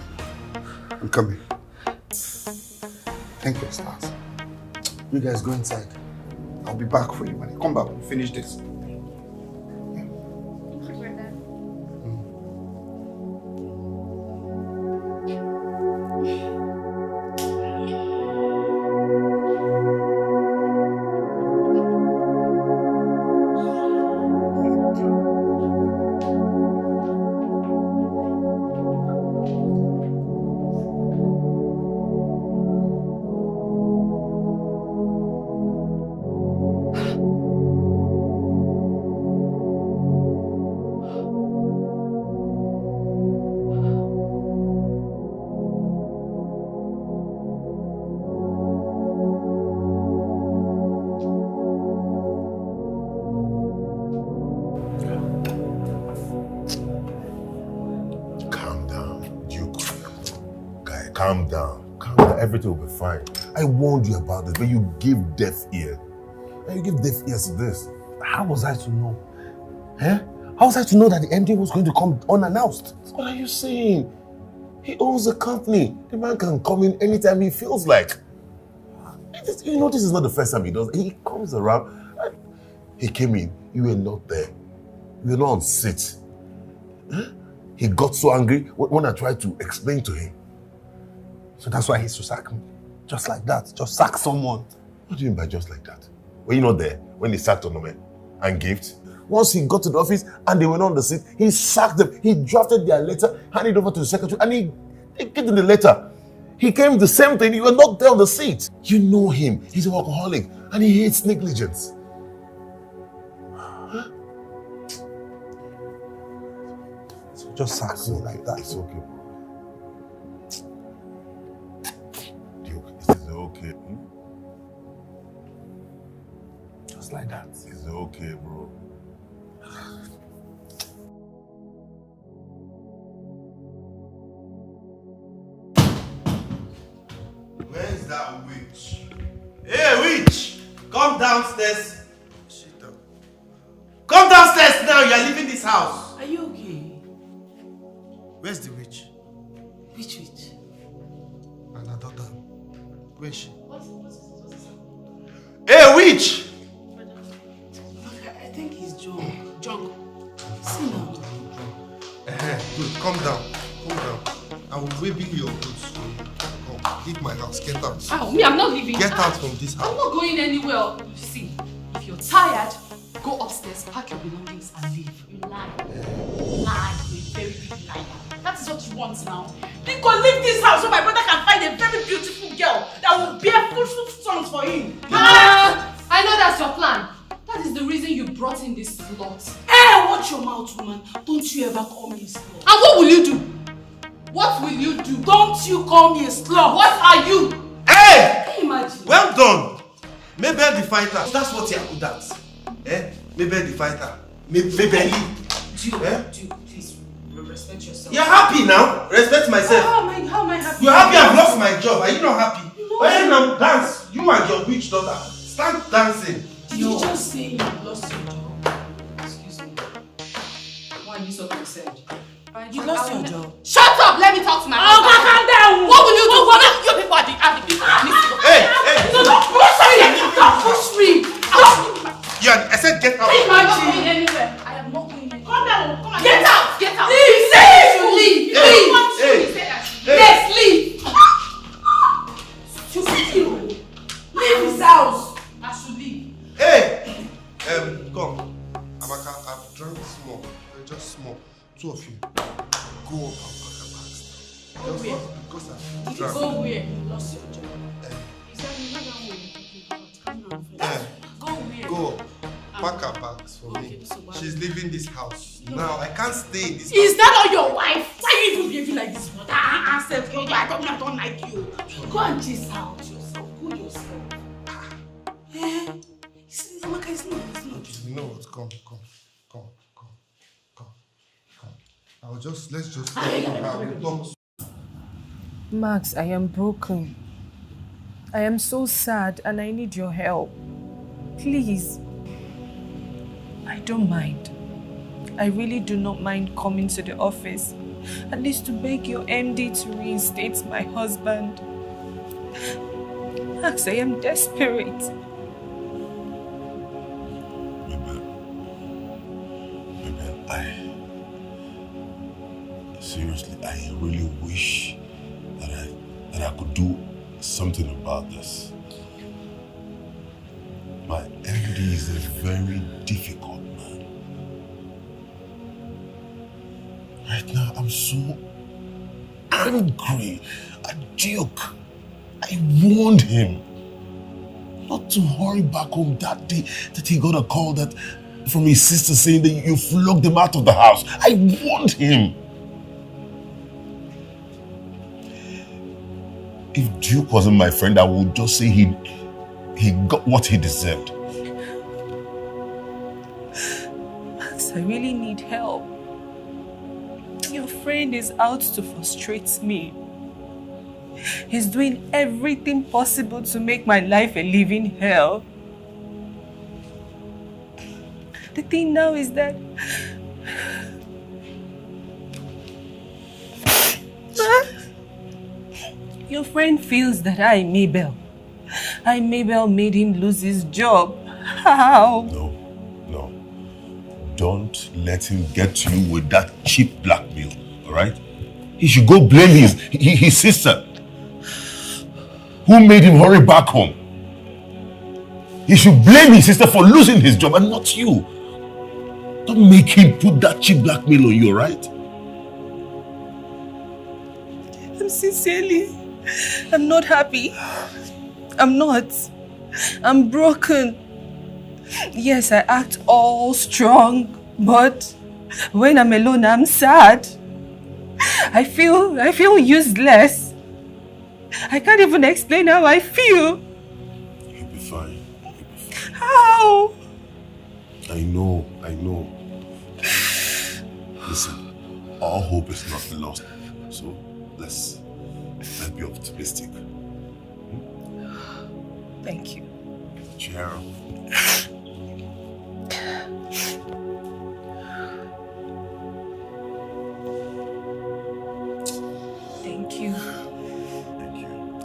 I'm coming. Thank you, stars. You guys go inside. I'll be back for you when I come back. We'll finish this. Calm down. Calm down. Everything will be fine. I warned you about this, but you gave deaf ear. And you gave deaf ears to this. How was I to know? Eh? How was I to know that the MD was going to come unannounced? What are you saying? He owns the company. The man can come in anytime he feels like. You know, this is not the first time he does. He comes around. He came in. You were not there. You were not on sit. Huh? He got so angry when I tried to explain to him. So that's why he's to sack me. Just like that. Just sack someone. What do you mean by just like that? Were you not there when he sacked Onome and Gift? Once he got to the office and they went on the seat, he sacked them. He drafted their letter, handed it over to the secretary, and he gave them the letter. He came the same thing. You were not there on the seat. You know him. He's an alcoholic and he hates negligence. Huh? So just sack me like that. It's okay. It's okay. Just like that. It's okay, bro. Where's that witch? Hey, witch! Come downstairs. Sit down. Come downstairs now. You are leaving this house. Are you okay? Where's the witch? Which witch? And her daughter. Where is she? Hey, witch! I think he's drunk. Sit down. Good. Calm down. Calm down. I will wave your goods. Come, leave my house. Get out. Oh, me, I'm not leaving. Get out from this house. I'm not going anywhere. See, if you're tired, go upstairs, pack your belongings, and leave. You lie. Lie. You're a very big liar. That is what you want now. Big go leave this house so my brother can find a very beautiful girl that will bear fruitful sons for him. I know that's your plan. That is the reason you brought in this lot. Hey, watch your mouth, woman. Don't you ever call me a slut. And what will you do? What will you do? Don't you call me a slut. What are you? Hey! Can you imagine? Well done. Mabel the fighter. That's what you're good at. Mabel the fighter. Mabel. Dude, please respect yourself. You're happy now? Respect myself. How am I happy? You're happy I've lost my job. Are you not happy? No. Well, now dance. You and your witch daughter. Start dancing. Did you just say you lost your job? Excuse me. Why are you so concerned? You lost your job. Shut up! Let me talk to my husband. Oh, calm down! What will you do? You people are the people. Hey! No, don't push me! Don't push me! Yeah, I said get out. Imagine. I'm not going anywhere. I am not going anywhere. Calm down. Come on. Get out! Get out! Leave! Leave! Let's leave! Leave his house! I should leave. Hey! Come. Amaka, I've drunk small. Just small. Two of you. Go up and pack a bags. Go where? Because I've Did you drunk. go where? You lost your job. Is that Go where? Go up. Pack her bags for me. She's leaving this house. No. Now, I can't stay in this house. Is that not your wife? Why are you even behaving like this? But I don't like you. Go and chase out yourself. Go yourself. Amaka, it's not. You know what? Come. Let's just talk about it. Max, I am broken. I am so sad and I need your help. Please. I don't mind. I really do not mind coming to the office, at least to beg your MD to reinstate my husband. Max, I am desperate. Seriously, I really wish that I could do something about this. My MD is a very difficult man. Right now, I'm so angry at Duke. I warned him not to hurry back home that day that he got a call from his sister saying that you flogged him out of the house. I warned him. If Duke wasn't my friend, I would just say he got what he deserved. Max, I really need help. Your friend is out to frustrate me. He's doing everything possible to make my life a living hell. The thing now is that your friend feels that Mabel made him lose his job. How? No. Don't let him get to you with that cheap blackmail, all right? He should go blame his sister, who made him hurry back home. He should blame his sister for losing his job and not you. Don't make him put that cheap blackmail on you, all right? I'm not happy. I'm not. I'm broken. Yes, I act all strong, but when I'm alone, I'm sad. I feel useless. I can't even explain how I feel. You'll be fine. How? I know. Listen, all hope is not lost. So let's be optimistic. Thank you. Cheer up. Thank you.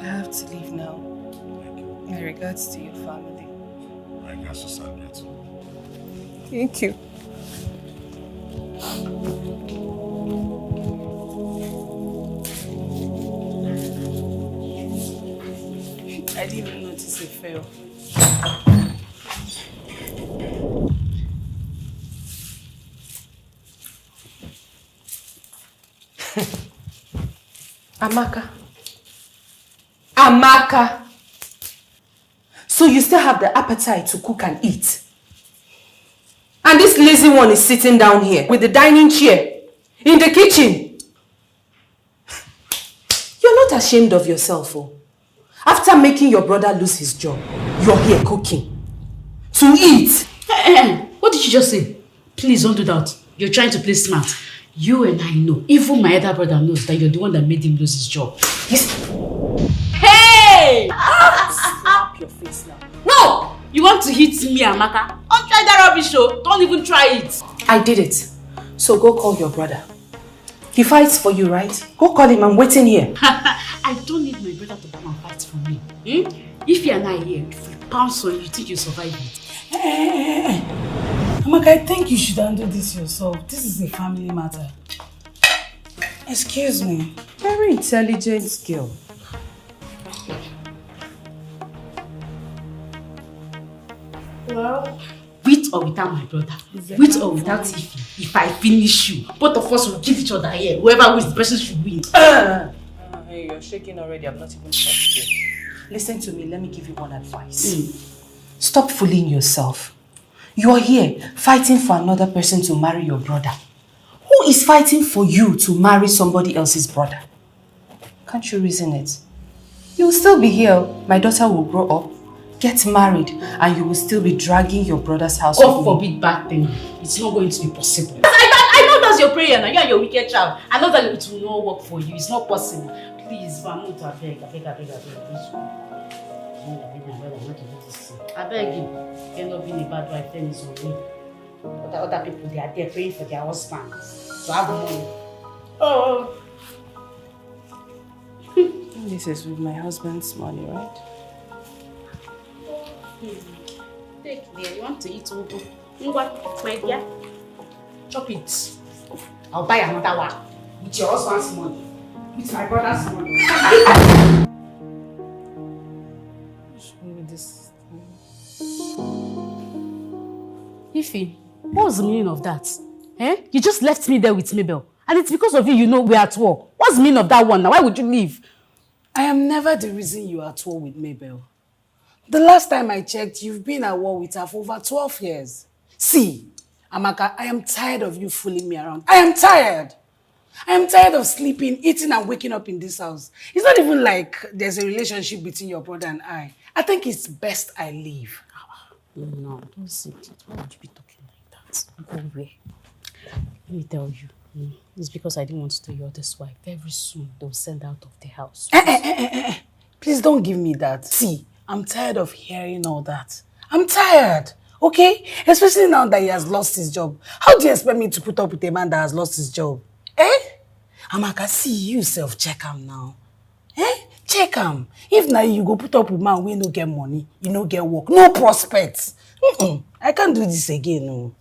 I have to leave now. My regards to your family. My regards to Sandra too. Thank you. I didn't even notice it fell. Amaka. Amaka! So you still have the appetite to cook and eat? And this lazy one is sitting down here with the dining chair in the kitchen. You're not ashamed of yourself, oh? After making your brother lose his job, you're here cooking. To eat. What did you just say? Please don't do that. You're trying to play smart. You and I know, even my other brother knows that you're the one that made him lose his job. Yes. Hey! Slap your face now. No! You want to hit me, Amaka? Don't try that rubbish show. Don't even try it. I did it. So go call your brother. He fights for you, right? Go call him. I'm waiting here. I don't need my brother to come and fight for me. If you and I here, if we pounce on you, think you survive it? Hey. Amaka, I think you should handle this yourself. This is a family matter. Excuse me. Very intelligent girl. Well, with or without my brother, with or without Ify, if I finish you, both of us will kill each other here. Whoever wins, the person should win. Hey, you're shaking already. I've not even touched you. Listen to me. Let me give you one advice. Stop fooling yourself. You're here fighting for another person to marry your brother. Who is fighting for you to marry somebody else's brother? Can't you reason it? You'll still be here. My daughter will grow up, get married, and you will still be dragging your brother's house. God forbid bad thing. It's not going to be possible. I know that's your prayer now. You and your wicked child. I know that it will not work for you. It's not possible. Please, Vamuta, I beg. I beg you. End up being a bad wife, then it's on me. But the other people, they are there praying for their husbands. So I have money. Oh. This is with my husband's money, right? Take there. You want to eat Ugu? My dear. Chop it. I'll buy another one. With your husband's money. With my brother's money. Ify, what was the meaning of that? You just left me there with Mabel. And it's because of you, we're at war. What's the meaning of that one now? Why would you leave? I am never the reason you are at war with Mabel. The last time I checked, you've been at war with her for over 12 years. See, Amaka, I am tired of you fooling me around. I am tired. I am tired of sleeping, eating and waking up in this house. It's not even like there's a relationship between your brother and I. I think it's best I leave. No, don't say it. Why would you be talking like that? Go away. Let me tell you. It's because I didn't want to tell your other's wife. Very soon, they'll send out of the house. Please don't give me that. See, I'm tired of hearing all that. I'm tired, okay? Especially now that he has lost his job. How do you expect me to put up with a man that has lost his job? Amaka, see you self-check him now. Check him. If now you go put up with man, we no get money, you no get work, no prospects. I can't do this again, no.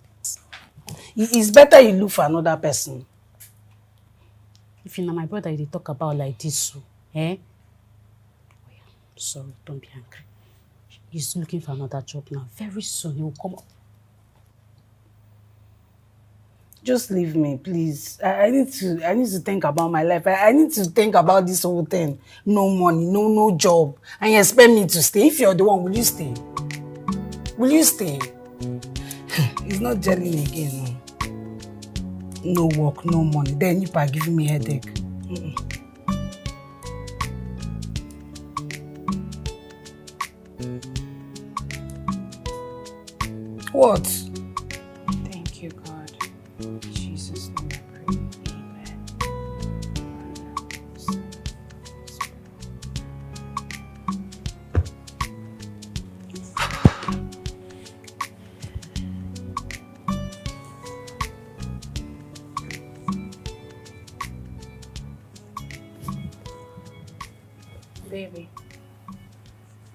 It's better you look for another person. If you know my brother, they talk about like this, sorry, don't be angry. He's looking for another job now. Very soon he will come up. Just leave me, please. I need to think about my life. I need to think about this whole thing. No money, no job. And you expect me to stay. If you're the one, will you stay? Will you stay? It's not gelling again. No work, no money. Then you are giving me headache. What? Thank you, God. In Jesus' name I pray. Baby,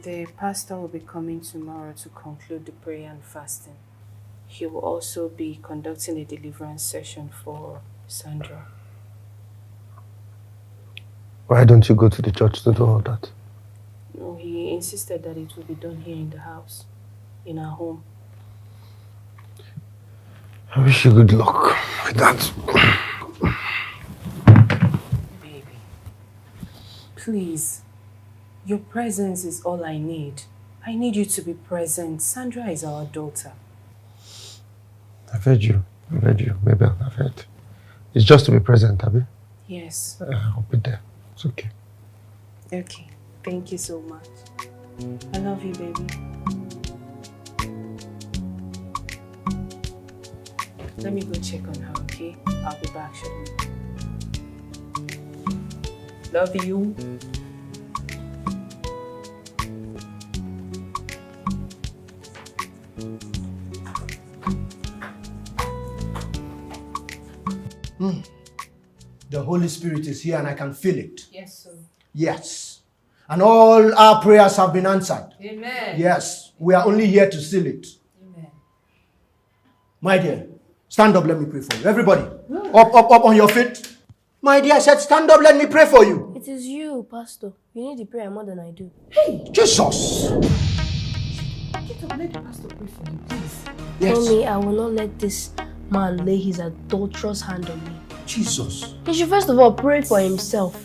the pastor will be coming tomorrow to conclude the prayer and fasting. He will also be conducting a deliverance session for Sandra. Why don't you go to the church to do all that? No, he insisted that it will be done here in the house, in our home. I wish you good luck with that. Baby, please. Your presence is all I need. I need you to be present. Sandra is our daughter. I've heard you. I've heard you. Maybe I've heard. It's just to be present, Abby. Yes. I'll be there. It's okay. Okay. Thank you so much. I love you, baby. Let me go check on her, okay? I'll be back shortly. Love you. The Holy Spirit is here and I can feel it. Yes, sir. Yes. And all our prayers have been answered. Amen. Yes. We are only here to seal it. Amen. My dear, stand up, let me pray for you. Everybody, up on your feet. My dear, I said stand up, let me pray for you. It is you, Pastor. You need the prayer more than I do. Hey, Jesus. Get up, let the pastor pray for you, please. Yes. Tell me, I will not let this man lay his adulterous hand on me. Jesus. He should first of all pray for himself.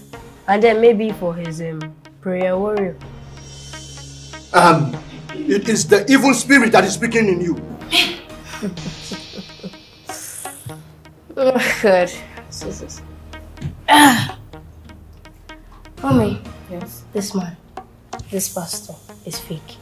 And then maybe for his prayer warrior. It is the evil spirit that is speaking in you. Oh, God. Mommy. Yes? This man, this pastor is fake.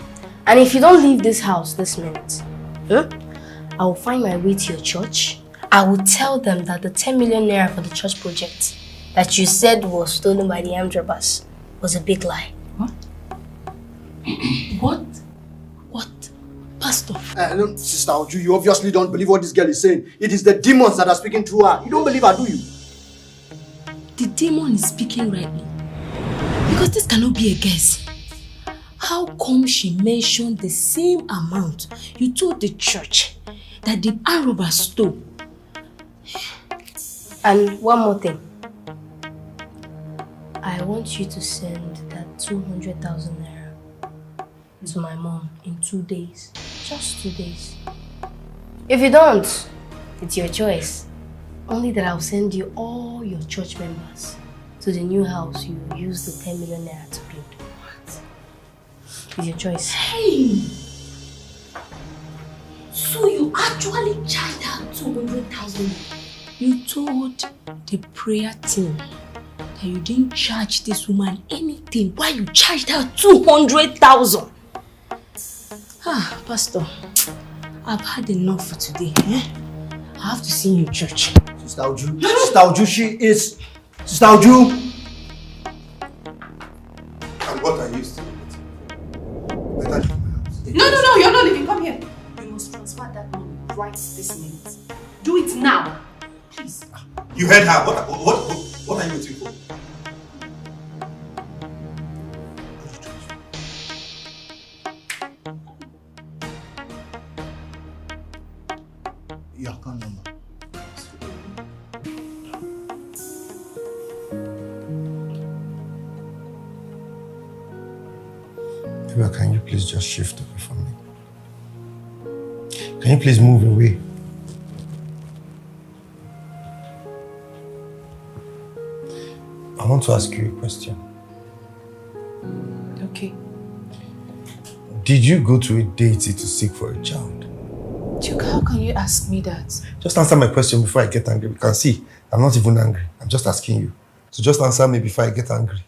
And if you don't leave this house this minute, I will find my way to your church. I will tell them that the 10 million naira for the church project that you said was stolen by the armed robbers was a big lie. What? What? What? Pastor? No, Sister Oju, you obviously don't believe what this girl is saying. It is the demons that are speaking through her. You don't believe her, do you? The demon is speaking rightly. Because this cannot be a guess. How come she mentioned the same amount you told the church that the armed robbers stole? And one more thing. I want you to send that 200,000 naira to my mom in 2 days. Just 2 days. If you don't, it's your choice. Only that I'll send you all your church members to the new house you use the 10 million naira to build. What? It's your choice. Hey! So you actually charged her 200,000? You told the prayer team that you didn't charge this woman anything. Why you charged her 200,000? Ah, Pastor, I've had enough for today. I have to see you in church. Sister Oju, she is... Sister Oju! And what are you still waiting? Better leave my house. No, you're not leaving. Come here. You must transfer that money right this minute. Do it now. Please. You heard her. What are you waiting for? Your account number. Eva, can you please just shift away from me? Can you please move away? I want to ask you a question. Okay. Did you go to a deity to seek for a child? Duke, how can you ask me that? Just answer my question before I get angry. You can see, I'm not even angry. I'm just asking you. So just answer me before I get angry.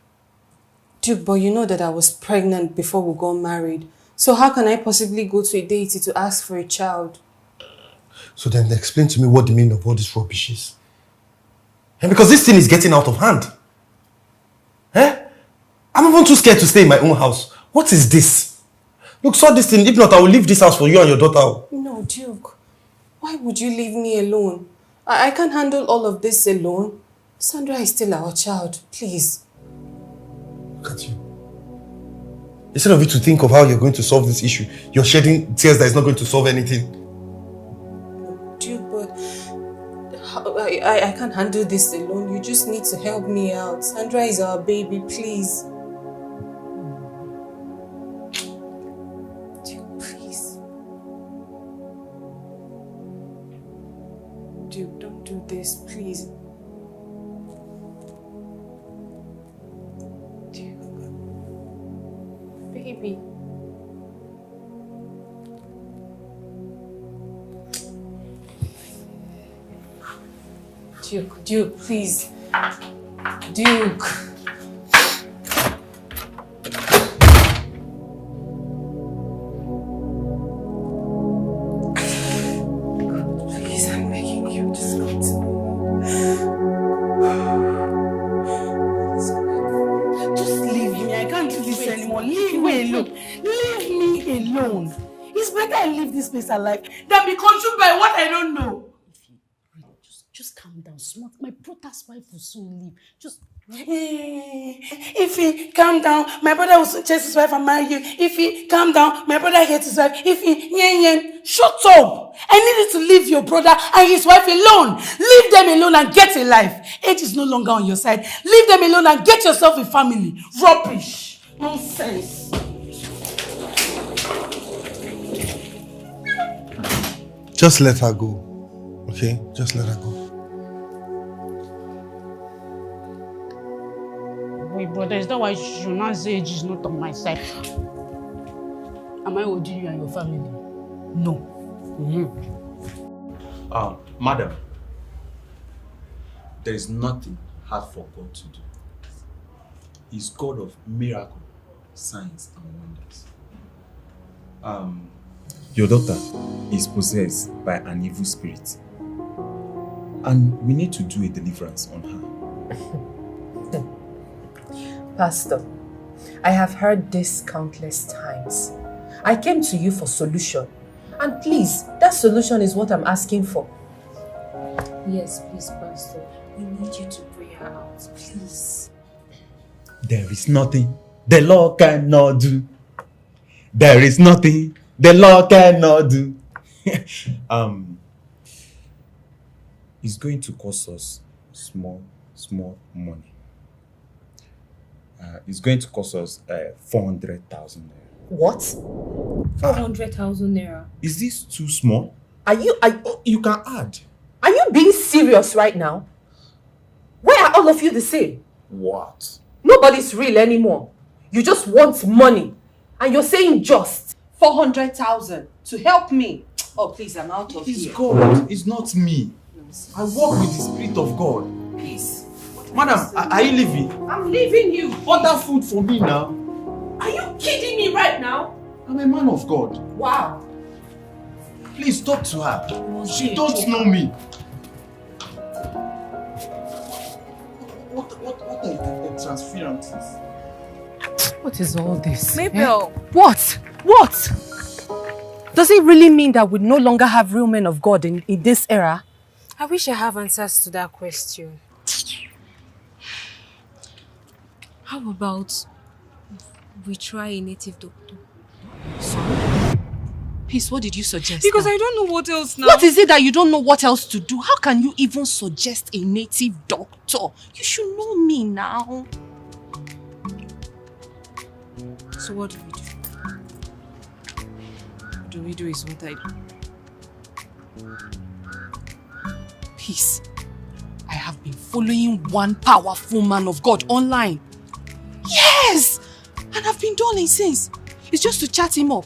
Duke, but you know that I was pregnant before we got married. So how can I possibly go to a deity to ask for a child? So then explain to me what the meaning of all this rubbish is. And because this thing is getting out of hand. I'm even too scared to stay in my own house. What is this? Look, sort this thing. If not, I will leave this house for you and your daughter. No, Duke. Why would you leave me alone? I can't handle all of this alone. Sandra is still our child. Please. Look at you. Instead of you to think of how you're going to solve this issue, you're shedding tears that is not going to solve anything. Duke, but I can't handle this alone. You just need to help me out. Sandra is our baby, please. Duke, please. Duke, don't do this, please. Duke. baby. Duke, please. Duke. Please, I'm begging you, just come to me. Just leave me. I can't do this anymore. Leave me alone. Leave me alone. It's better I leave this place alive than be consumed by what I don't know. Just calm down, smart. My brother's wife will soon leave. Just... Ify, calm down. My brother will soon chase his wife and marry you. Ify, calm down. My brother hates his wife. Ify, shut up. I needed to leave your brother and his wife alone. Leave them alone and get a life. Age is no longer on your side. Leave them alone and get yourself a family. Rubbish. Nonsense. Just let her go. Okay? Just let her go. Wait, brother, is that why you should not say age is not on my side? Am I owing you and your family? No. Madam, there is nothing hard for God to do. He's God of miracle, signs, and wonders. Your daughter is possessed by an evil spirit, and we need to do a deliverance on her. Pastor, I have heard this countless times. I came to you for solution. And please, that solution is what I'm asking for. Yes, please, Pastor. We need you to pray her out, please. There is nothing the Lord cannot do. There is nothing the Lord cannot do. It's going to cost us small money. It's going to cost us 400,000 naira. What? 400,000 naira. Is this too small? You can add. Are you being serious right now? Why are all of you the same? What? Nobody's real anymore. You just want money. And you're saying just 400,000 to help me. Oh, please, I'm out of here. It's God. It's not me. I walk with the Spirit of God. Please. Madam, are you leaving? I'm leaving you. Order food for me now. Are you kidding me right now? I'm a man of God. Wow. Please talk to her. She don't know me. What are the transferences? What is all this? Mabel. What? Does it really mean that we no longer have real men of God in this era? I wish I have answers to that question. How about we try a native doctor? Peace, what did you suggest? Because now? I don't know what else now. What is it that you don't know what else to do? How can you even suggest a native doctor? You should know me now. So what do we do? What do we do is what I do. Peace, I have been following one powerful man of God online. Yes! And I've been dulling since. It's just to chat him up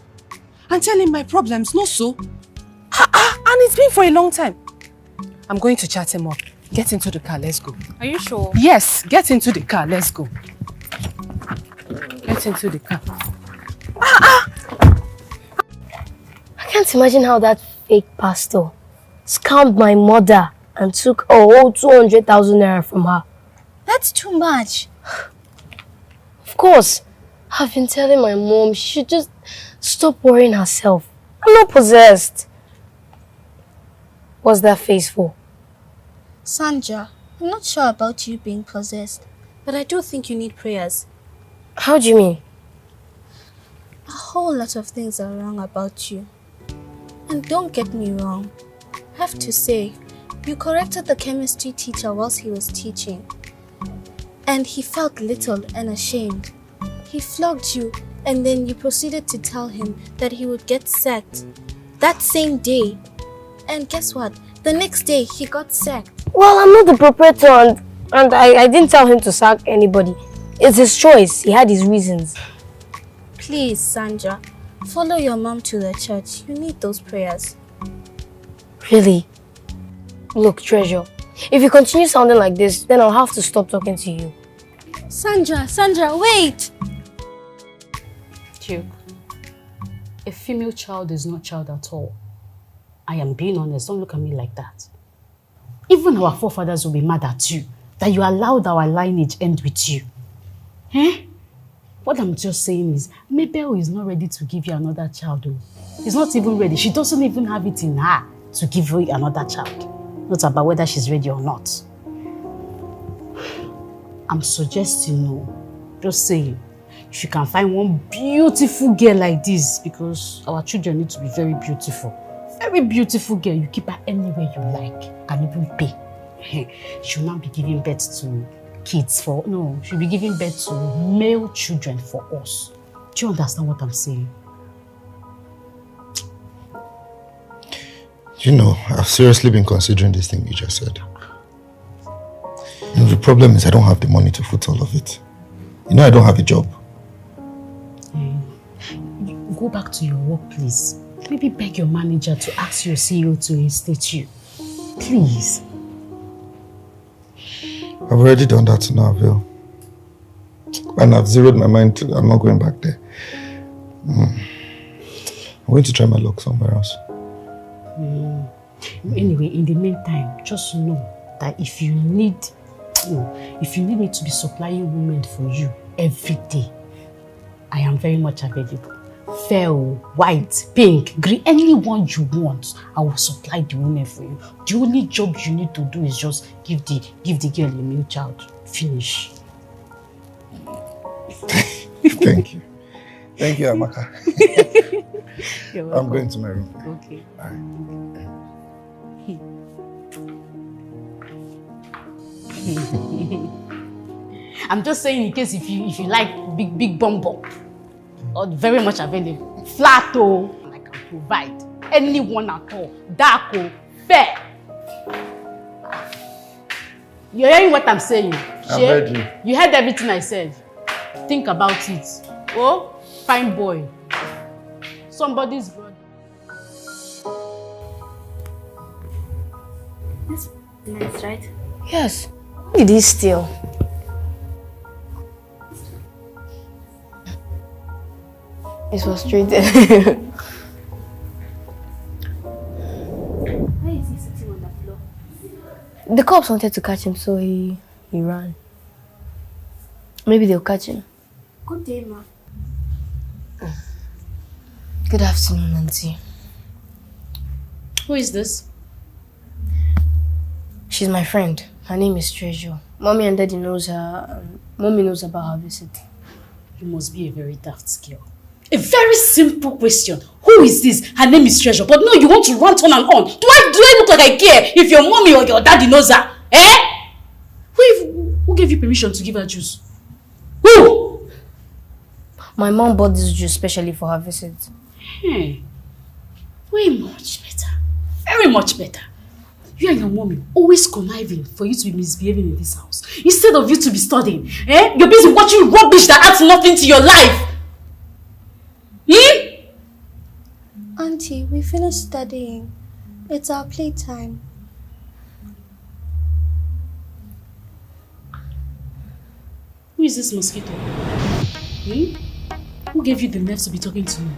and tell him my problems, no so? And it's been for a long time. I'm going to chat him up. Get into the car, let's go. Are you sure? Yes, get into the car, let's go. Get into the car. I can't imagine how that fake pastor scammed my mother and took a whole 200,000 naira from her. That's too much. Of course, I've been telling my mom she should just stop worrying herself. I'm not possessed. What's that face for? Sandra, I'm not sure about you being possessed, but I do think you need prayers. How do you mean? A whole lot of things are wrong about you. And don't get me wrong, I have to say, you corrected the chemistry teacher whilst he was teaching. And he felt little and ashamed. He flogged you, and then you proceeded to tell him that he would get sacked that same day. And guess what? The next day, he got sacked. Well, I'm not the proprietor, and I didn't tell him to sack anybody. It's his choice. He had his reasons. Please, Sandra, follow your mom to the church. You need those prayers. Really? Look, Treasure, if you continue sounding like this, then I'll have to stop talking to you. Sandra, wait! Chike, a female child is not child at all. I am being honest, don't look at me like that. Even our forefathers will be mad at you that you allowed our lineage end with you. Eh? What I'm just saying is, Mabel is not ready to give you another child. She's not even ready. She doesn't even have it in her to give you another child. Not about whether she's ready or not. I'm suggesting, just saying, if you can find one beautiful girl like this, because our children need to be very beautiful. Very beautiful girl, you keep her anywhere you like, can even pay. She'll not be giving birth to kids she'll be giving birth to male children for us. Do you understand what I'm saying? You know, I've seriously been considering this thing you just said. You know, the problem is I don't have the money to foot all of it. You know, I don't have a job. Go back to your work, please. Maybe beg your manager to ask your CEO to instate you. Please. I've already done that to Narville. And I've zeroed my mind to I'm not going back there. I'm going to try my luck somewhere else. Anyway, in the meantime, just know that if you need me to be supplying women for you every day, I am very much available. Fair, white, pink, green, anyone you want, I will supply the women for you. The only job you need to do is just give the girl a male child. Finish. Thank you. Thank you, Amaka. You're welcome. I'm going to my room. Okay. All right. I'm just saying in case if you like big bum bum. Or very much available. Flat I can provide. Anyone at all. Dark fair. You're hearing what I'm saying? I've heard you. You heard everything I said. Think about it. Oh, fine boy. Somebody's brother. That's nice, right? Yes. Who did he steal? He's frustrated. Why is he sitting on the floor? The cops wanted to catch him, so he ran. Maybe they'll catch him. Good day, ma. Good afternoon, Aunty. Who is this? She's my friend. Her name is Treasure. Mommy and Daddy knows her. Mommy knows about her visit. You must be a very daft girl. A very simple question. Who is this? Her name is Treasure. But no, you want to run on and on. Do I look like I care if your mommy or your daddy knows her? Eh? Who gave you permission to give her juice? Who? My mom bought this juice specially for her visit. Way much better. Very much better. You and your mommy always conniving for you to be misbehaving in this house. Instead of you to be studying. You're busy watching rubbish that adds nothing to your life. Auntie, we finished studying. It's our playtime. Who is this mosquito? Who gave you the nerve to be talking to me?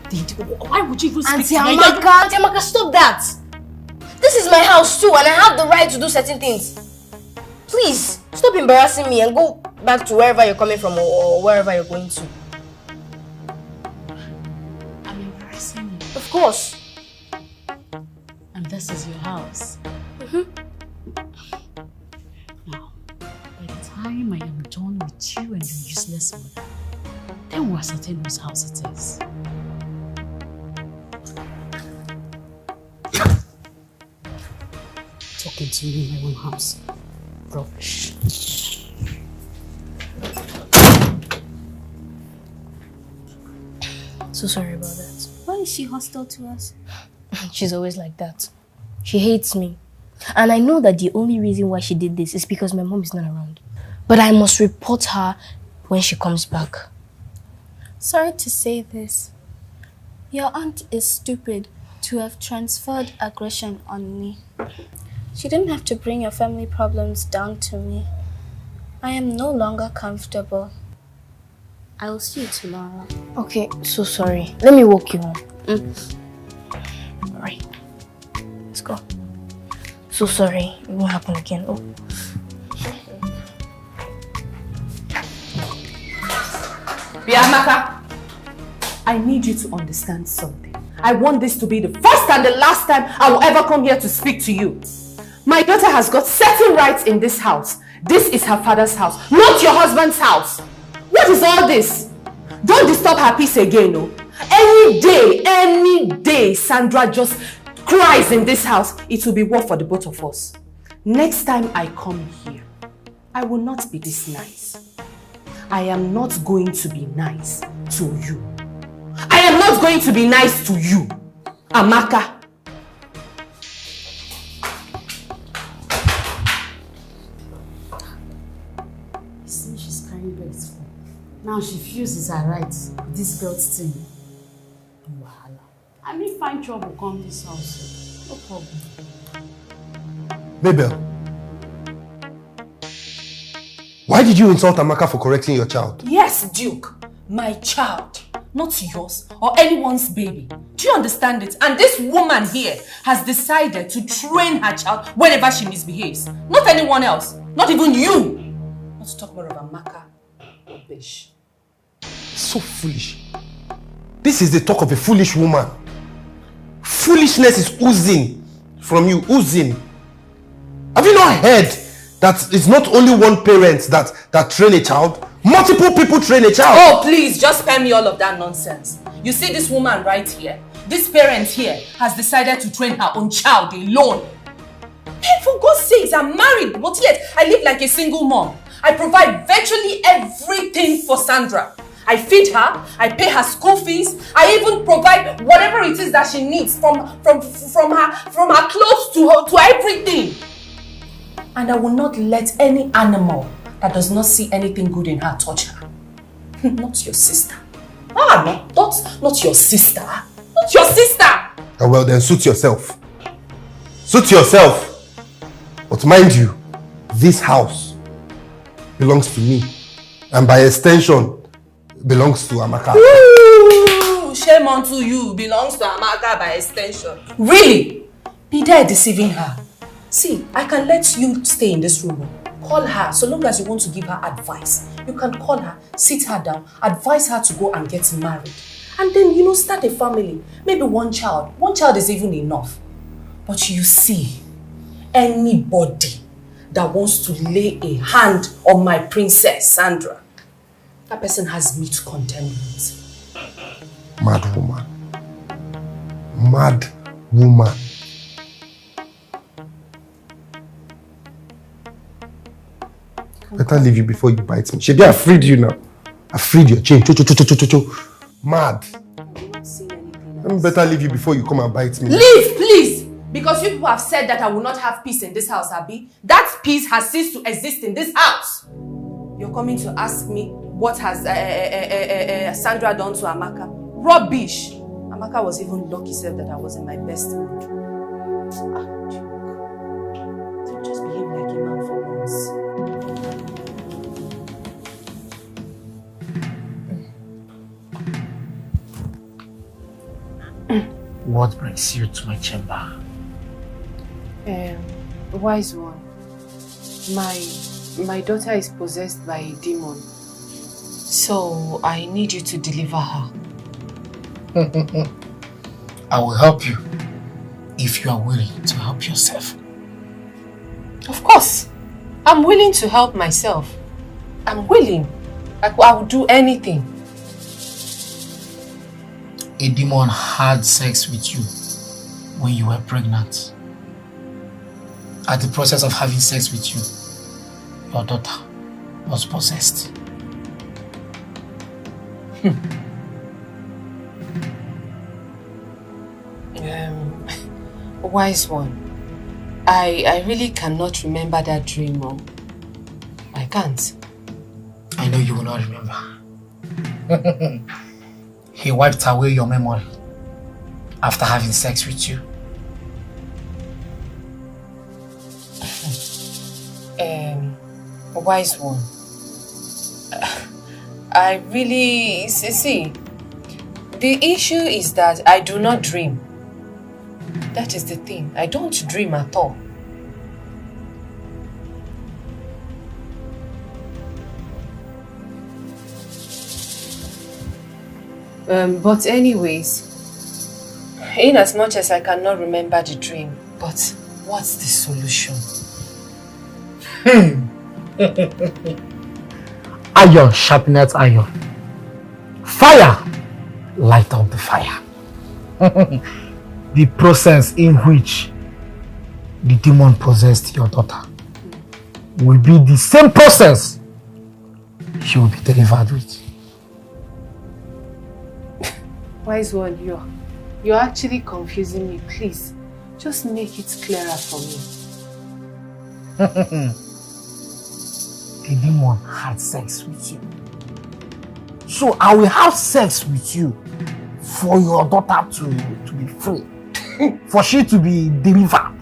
Why would you even speak to me? Auntie Amaka, stop that! This is my house too, and I have the right to do certain things. Please, stop embarrassing me and go back to wherever you're coming from or wherever you're going to. I'm embarrassing you. Of course. And this is your house. Now, by the time I am done with you and your useless mother, then we'll ascertain whose house it is. Talking to me in my own house. Rubbish. So sorry about that. Why is she hostile to us? She's always like that. She hates me. And I know that the only reason why she did this is because my mom is not around. But I must report her when she comes back. Sorry to say this. Your aunt is stupid to have transferred aggression on me. She didn't have to bring your family problems down to me. I am no longer comfortable. I will see you tomorrow. Okay, so sorry. Let me walk you home. Alright. Let's go. So sorry. It won't happen again. Oh. Biamaka, I need you to understand something. I want this to be the first and the last time I will ever come here to speak to you. My daughter has got certain rights in this house. This is her father's house, not your husband's house. What is all this? Don't disturb her peace again, no? Any day Sandra just cries in this house, it will be war for the both of us. Next time I come here, I will not be this nice. I am not going to be nice to you. I am not going to be nice to you, Amaka. See, she's carrying belts for. Now she feels it's her right. This belt thing. Wahala. I may find trouble come this house. No problem. Mabel, why did you insult Amaka for correcting your child? Yes, Duke. My child. Not yours or anyone's baby. Do you understand it? And this woman here has decided to train her child whenever she misbehaves. Not anyone else. Not even you. Not to talk more of Amaka or Bish. So foolish. This is the talk of a foolish woman. Foolishness is oozing from you. Oozing. Have you not heard that it's not only one parent that train a child? Multiple people train a child. Oh, please, just spare me all of that nonsense. You see this woman right here? This parent here has decided to train her own child alone. Hey, for God's sakes, I'm married, but yet I live like a single mom. I provide virtually everything for Sandra. I feed her, I pay her school fees, I even provide whatever it is that she needs from her clothes to everything. And I will not let any animal that does not see anything good in her touch her. Not your sister. No, not your sister. Not your sister! Oh, well then, suit yourself. Suit yourself. But mind you, this house belongs to me. And by extension, belongs to Amaka. Ooh, shame unto you, belongs to Amaka by extension. Really? Be there deceiving her. See, I can let you stay in this room. Call her, so long as you want to give her advice. You can call her, sit her down, advise her to go and get married. And then, start a family. Maybe one child. One child is even enough. But you see, anybody that wants to lay a hand on my princess, Sandra, that person has me to contend with. Mad woman. Mad woman. Better leave you before you bite me. Shebi, I freed you now. I freed your chain. Mad. I'm better leave you before you come and bite me. Leave, please! Because you people have said that I will not have peace in this house, Abi. That peace has ceased to exist in this house. You're coming to ask me what has Sandra done to Amaka. Rubbish! Amaka was even lucky self that I was in my best mood. So just behave like a man for once. What brings you to my chamber? Wise one. My daughter is possessed by a demon. So I need you to deliver her. I will help you if you are willing to help yourself. Of course. I'm willing to help myself. I'm willing. I will do anything. A demon had sex with you when you were pregnant. At the process of having sex with you, your daughter was possessed. Wise one, I really cannot remember that dream, Mom. I can't. I know you will not remember. he wiped away your memory after having sex with you. Wise one. I really see. The issue is that I do not dream. That is the thing. I don't dream at all. But anyways, in as much as I cannot remember the dream, but what's the solution? Iron sharpeneth iron. Fire light up the fire. The process in which the demon possessed your daughter will be the same process she will be delivered with. Wise one, you're actually confusing me. Please, just make it clearer for me. The demon had sex with you. So I will have sex with you for your daughter to be free. For she to be delivered.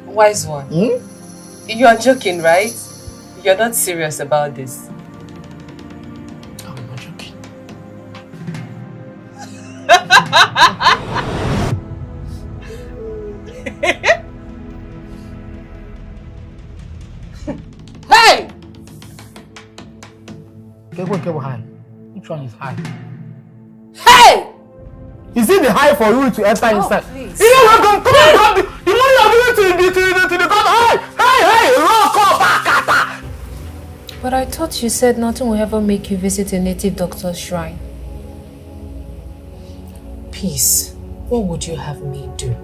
Wise one. You are joking, right? You're not serious about this. I'm not joking. Hey! Kebo high. Which one is high? Hey! Is it the high for you to enter inside? Please. You know what? Come on, grab the money you're giving to the God. Hey, rock up, Akata. But I thought you said nothing will ever make you visit a native doctor's shrine. Peace. What would you have me do?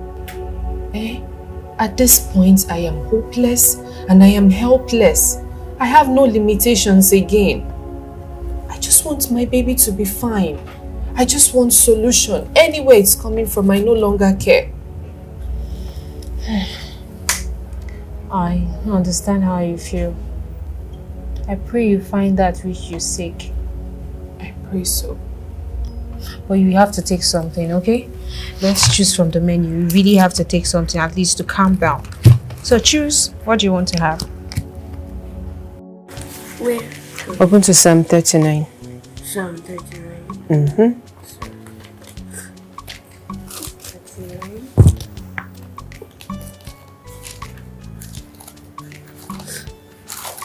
At this point, I am hopeless and I am helpless. I have no limitations again. I just want my baby to be fine. I just want solution. Anywhere it's coming from, I no longer care. I understand how you feel. I pray you find that which you seek. I pray so. But you have to take something, okay? Let's choose from the menu. You really have to take something at least to calm down. So choose. What do you want to have? Where? Open to Psalm 39. Psalm 39. Mm-hmm.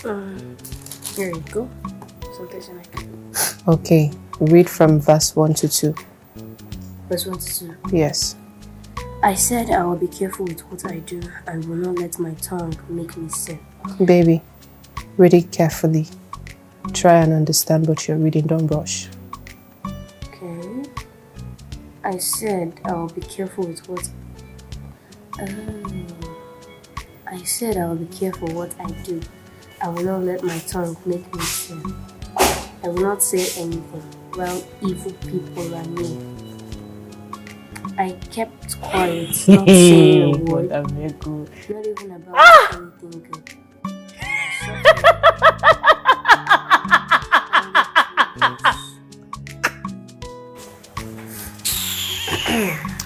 39. Here you go. Psalm 39. Okay. Read from verse 1 to 2. Verse 1 to 2. Yes. I said I will be careful with what I do and will not let my tongue make me sin. Baby, read it carefully. Try and understand what you're reading, don't rush. Okay. I said I will be careful with what... I said I will be careful what I do. I will not let my tongue make me sin. I will not say anything while evil people are near. I kept quiet, not saying a word. Not even about anything good.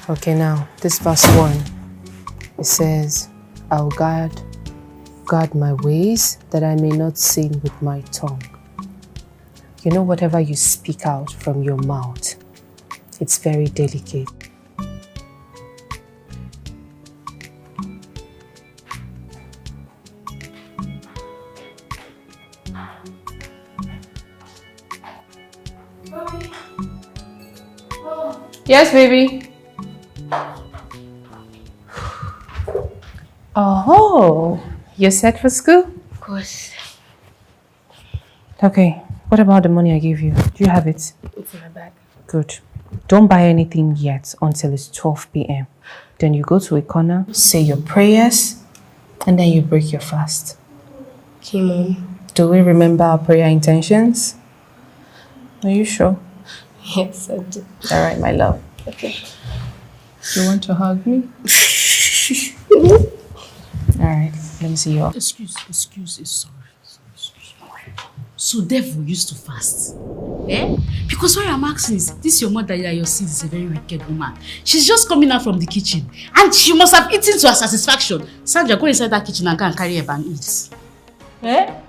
Okay, now, this verse 1. It says, I'll guard my ways that I may not sin with my tongue. You know, whatever you speak out from your mouth, it's very delicate. Yes, baby. Oh, you're set for school? Of course. Okay, what about the money I gave you? Do you have it? It's in my bag. Good. Don't buy anything yet until it's 12 p.m. Then you go to a corner, say your prayers, and then you break your fast. Okay, Mom. Do we remember our prayer intentions? Are you sure? Yes, I do. All right, my love. Okay. You want to hug me? Alright, let me see you. Sorry. So devil used to fast. Eh? Because what I'm asking is, this your mother that your seed is a very wicked woman. She's just coming out from the kitchen and she must have eaten to her satisfaction. Sandra, go inside that kitchen and go and carry a and eat. Eh?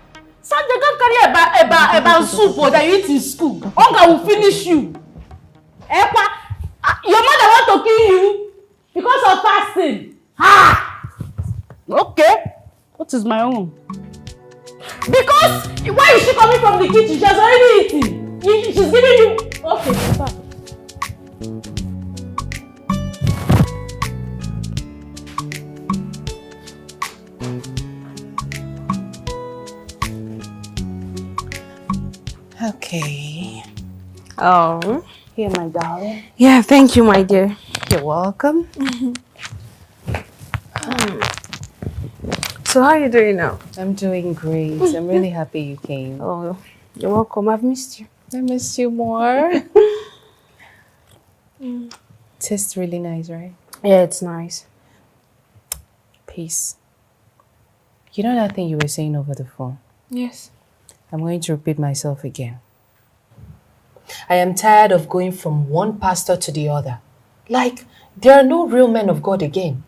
Sandra, go carry a and soup that you eat in school. Hunger will finish you. Epa, your mother want to kill you because of fasting. Ha! Okay. What is my own? Because why is she coming from the kitchen? She has already eaten. She's giving you. Okay, stop. Okay. Oh. Here, my darling. Yeah, thank you, my dear. You're welcome. So how are you doing now? I'm doing great. I'm really happy you came. Oh, you're welcome. I've missed you. I missed you more. Tastes really nice, right? Yeah, it's nice. Peace. You know that thing you were saying over the phone? Yes. I'm going to repeat myself again. I am tired of going from one pastor to the other. Like, there are no real men of God again.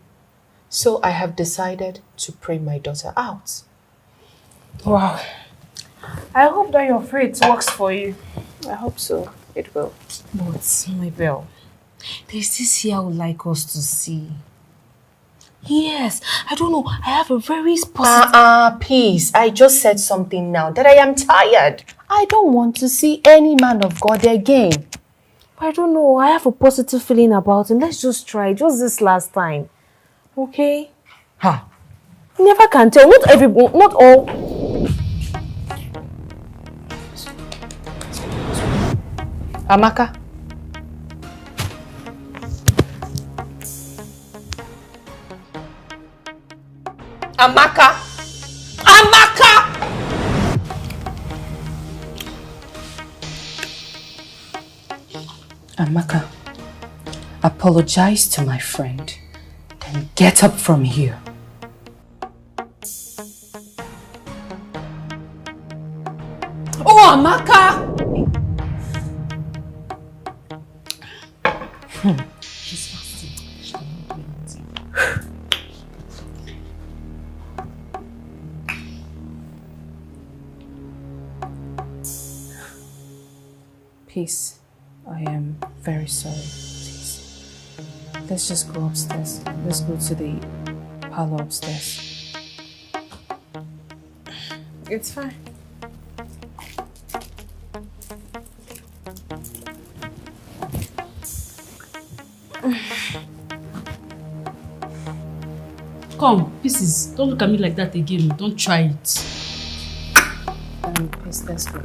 So I have decided to pray my daughter out. Wow. I hope that your faith works for you. I hope so. It will. But, my girl, there's this here I would like us to see. Yes, I don't know. I have a very positive... Peace. I just said something now that I am tired. I don't want to see any man of God again. I don't know. I have a positive feeling about him. Let's just try. Just this last time. Okay? Ha. You never can tell. Not everyone. Not all. Amaka. Amaka! Amaka! Amaka, apologize to my friend, then get up from here. Oh, Amaka! She's fasting. She cannot do anything. Peace. I am very sorry. Please. Let's just go upstairs. Let's go to the parlor upstairs. It's fine. Come, pieces. Don't look at me like that again. Don't try it. Peace, let's go.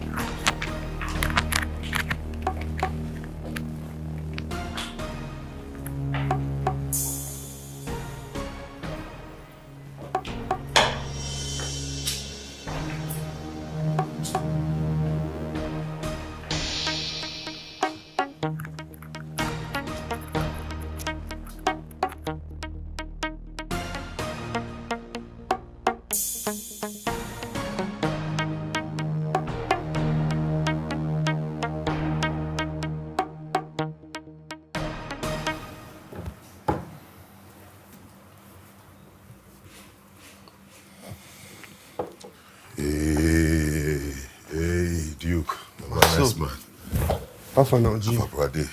How far now, G? How far, brother?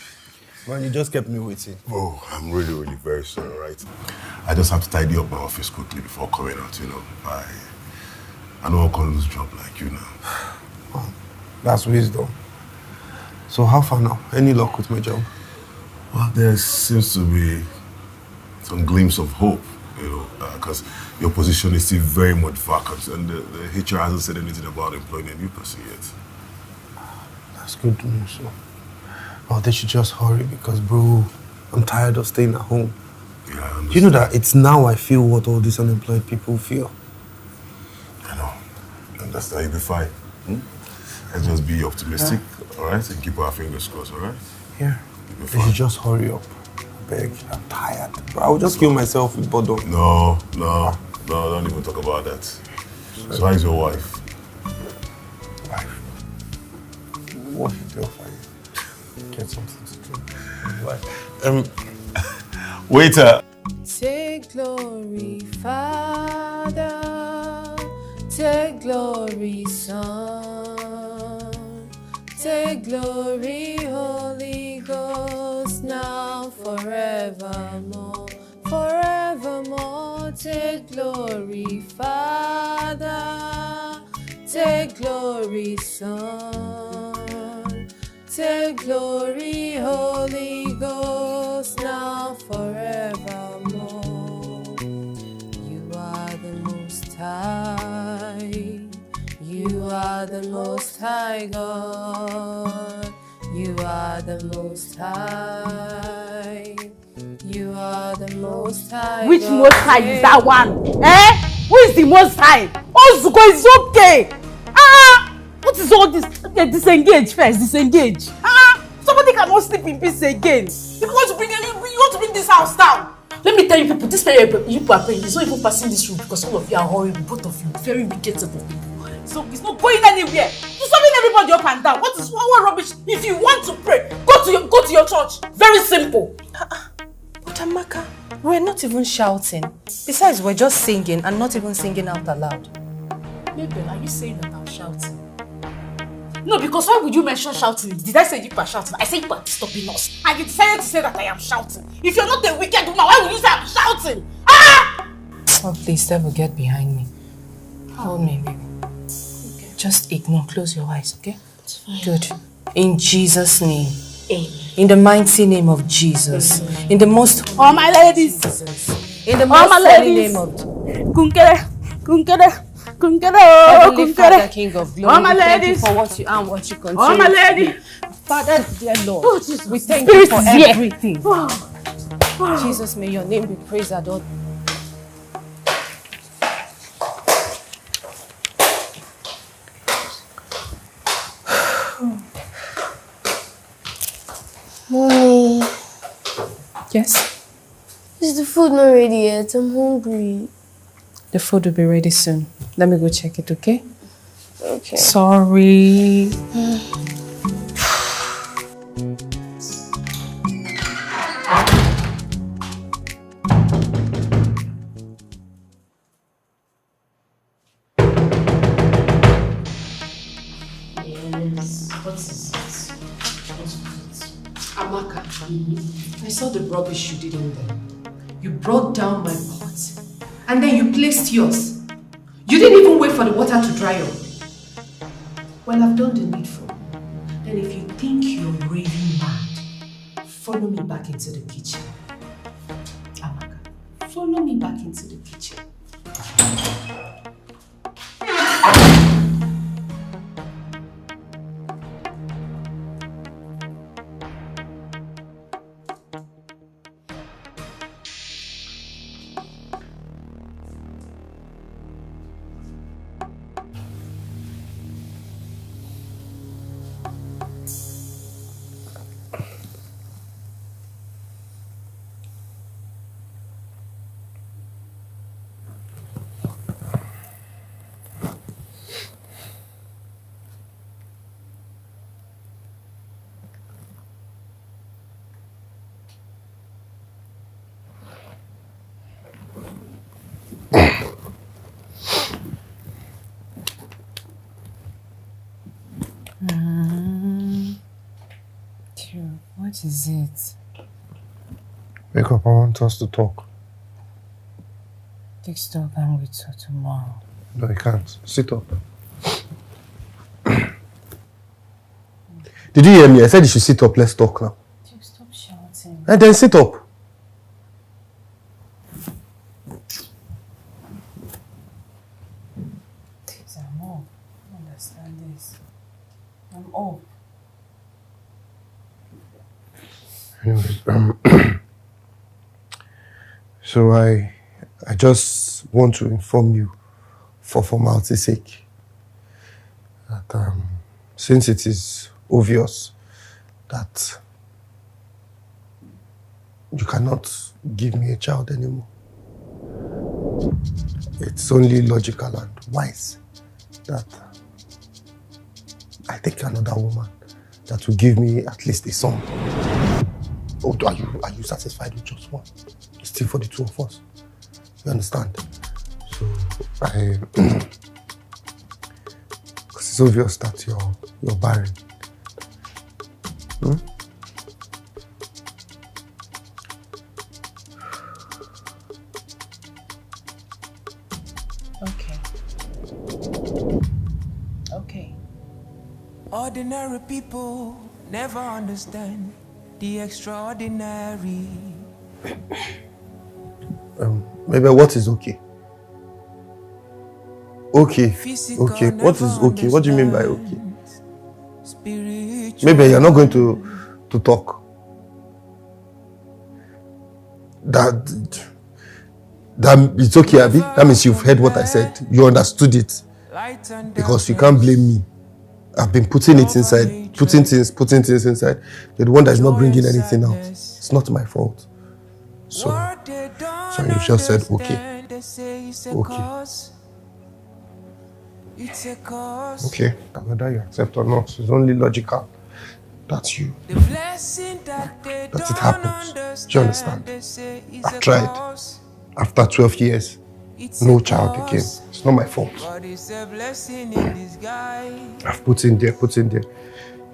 Man, you just kept me waiting. Oh, I'm really, really very sorry, right? I just have to tidy up my office quickly before coming out, you know. I know I can't lose a job like you now. Oh, that's wisdom. So how far now? Any luck with my job? Well, there seems to be some glimpse of hope, you know, because your position is still very much vacant and the HR hasn't said anything about employing a new person yet. That's good to know, so. Oh, they should just hurry because, bro, I'm tired of staying at home. Yeah, I understand. You know that it's now I feel what all these unemployed people feel. I know. And that's that you'll be fine. Let's just be optimistic, all right? And keep our fingers crossed, all right? Yeah. They should just hurry up. beg. I'm tired. Bro, I'll just kill myself with boredom. No, don't even talk about that. So how's your wife? What did you offer you? Get something to drink. Waiter. Take glory, Father. Take glory, Son. Take glory, Holy Ghost, now forevermore. Forevermore, take glory, Father. Take glory, Son. Take glory, Holy Ghost, now forevermore. You are the Most High. You are the Most High God. You are the Most High. You are the Most High. Which God. Most High is that one? Eh? Who is the Most High? Ozuko is okay. What is all this? Okay, disengage first. Disengage. Somebody cannot sleep in peace again. You want to bring this house down. Let me tell you people, this prayer you are praying is not even passing this room because all of you are horrible, both of you, very wicked type of people. So it's not going anywhere. You're serving everybody up and down. What rubbish? If you want to pray, go to your church. Very simple. But Amaka, we're not even shouting. Besides, we're just singing and not even singing out aloud. Mabel, are you saying that I'm shouting? No, because why would you mention shouting? Did I say you are shouting? I said you are disturbing us. And you decided to say that I am shouting. If you're not a wicked woman, why would you say I'm shouting? Oh, please, devil, get behind me. Hold me, baby. Okay. Just ignore. Close your eyes, okay? Good. In Jesus' name. Amen. In the mighty name of Jesus. In the most... Oh, my ladies. Jesus. In the most holy name of... Kunkere. Heavenly Father, King of Glory, oh, my thank you ladies. for what you are and what you continue Oh, my lady. to be. Father, dear Lord, we thank Spirit you for is here. everything. Jesus, may your name be praised, adored. Mommy, Yes? is the food not ready yet? I'm hungry. The food will be ready soon. Let me go check it, okay? Okay. Sorry. Yes. What is it? Amaka, I saw the rubbish you did in there. You brought down my pot and then you placed yours. You didn't even wait for the water to dry up. Well, I've done the needful. Then if you think you're raving mad, follow me back into the kitchen. Amaka, follow me back into the kitchen. What is it? Wake up, I want us to talk. Take stock and wait till tomorrow. No, I can't. Sit up. Did you hear me? I said you should sit up. Let's talk now. Take, stop shouting. And then sit up. I'm up. I don't understand this. I'm up. Anyways, so I just want to inform you, for formality's sake, that since it is obvious that you cannot give me a child anymore. It's only logical and wise that I take another woman that will give me at least a son. Or are you satisfied with just one? It's still for the two of us. You understand? So because it's obvious that you're barren. Hmm? Okay. Ordinary people never understand the extraordinary. Maybe what is okay? Okay. Okay. What is okay? What do you mean by okay? Maybe you're not going to talk. That it's okay, Abby. That means you've heard what I said. You understood it. Because you can't blame me. I've been putting it inside, putting things inside. You're the one that's not bringing anything out. It's not my fault. So you just said okay. Okay. Okay. Whether you accept or not, it's only logical that it happens. Do you understand? I've tried. After 12 years, no child again. It's not my fault. I've put in there.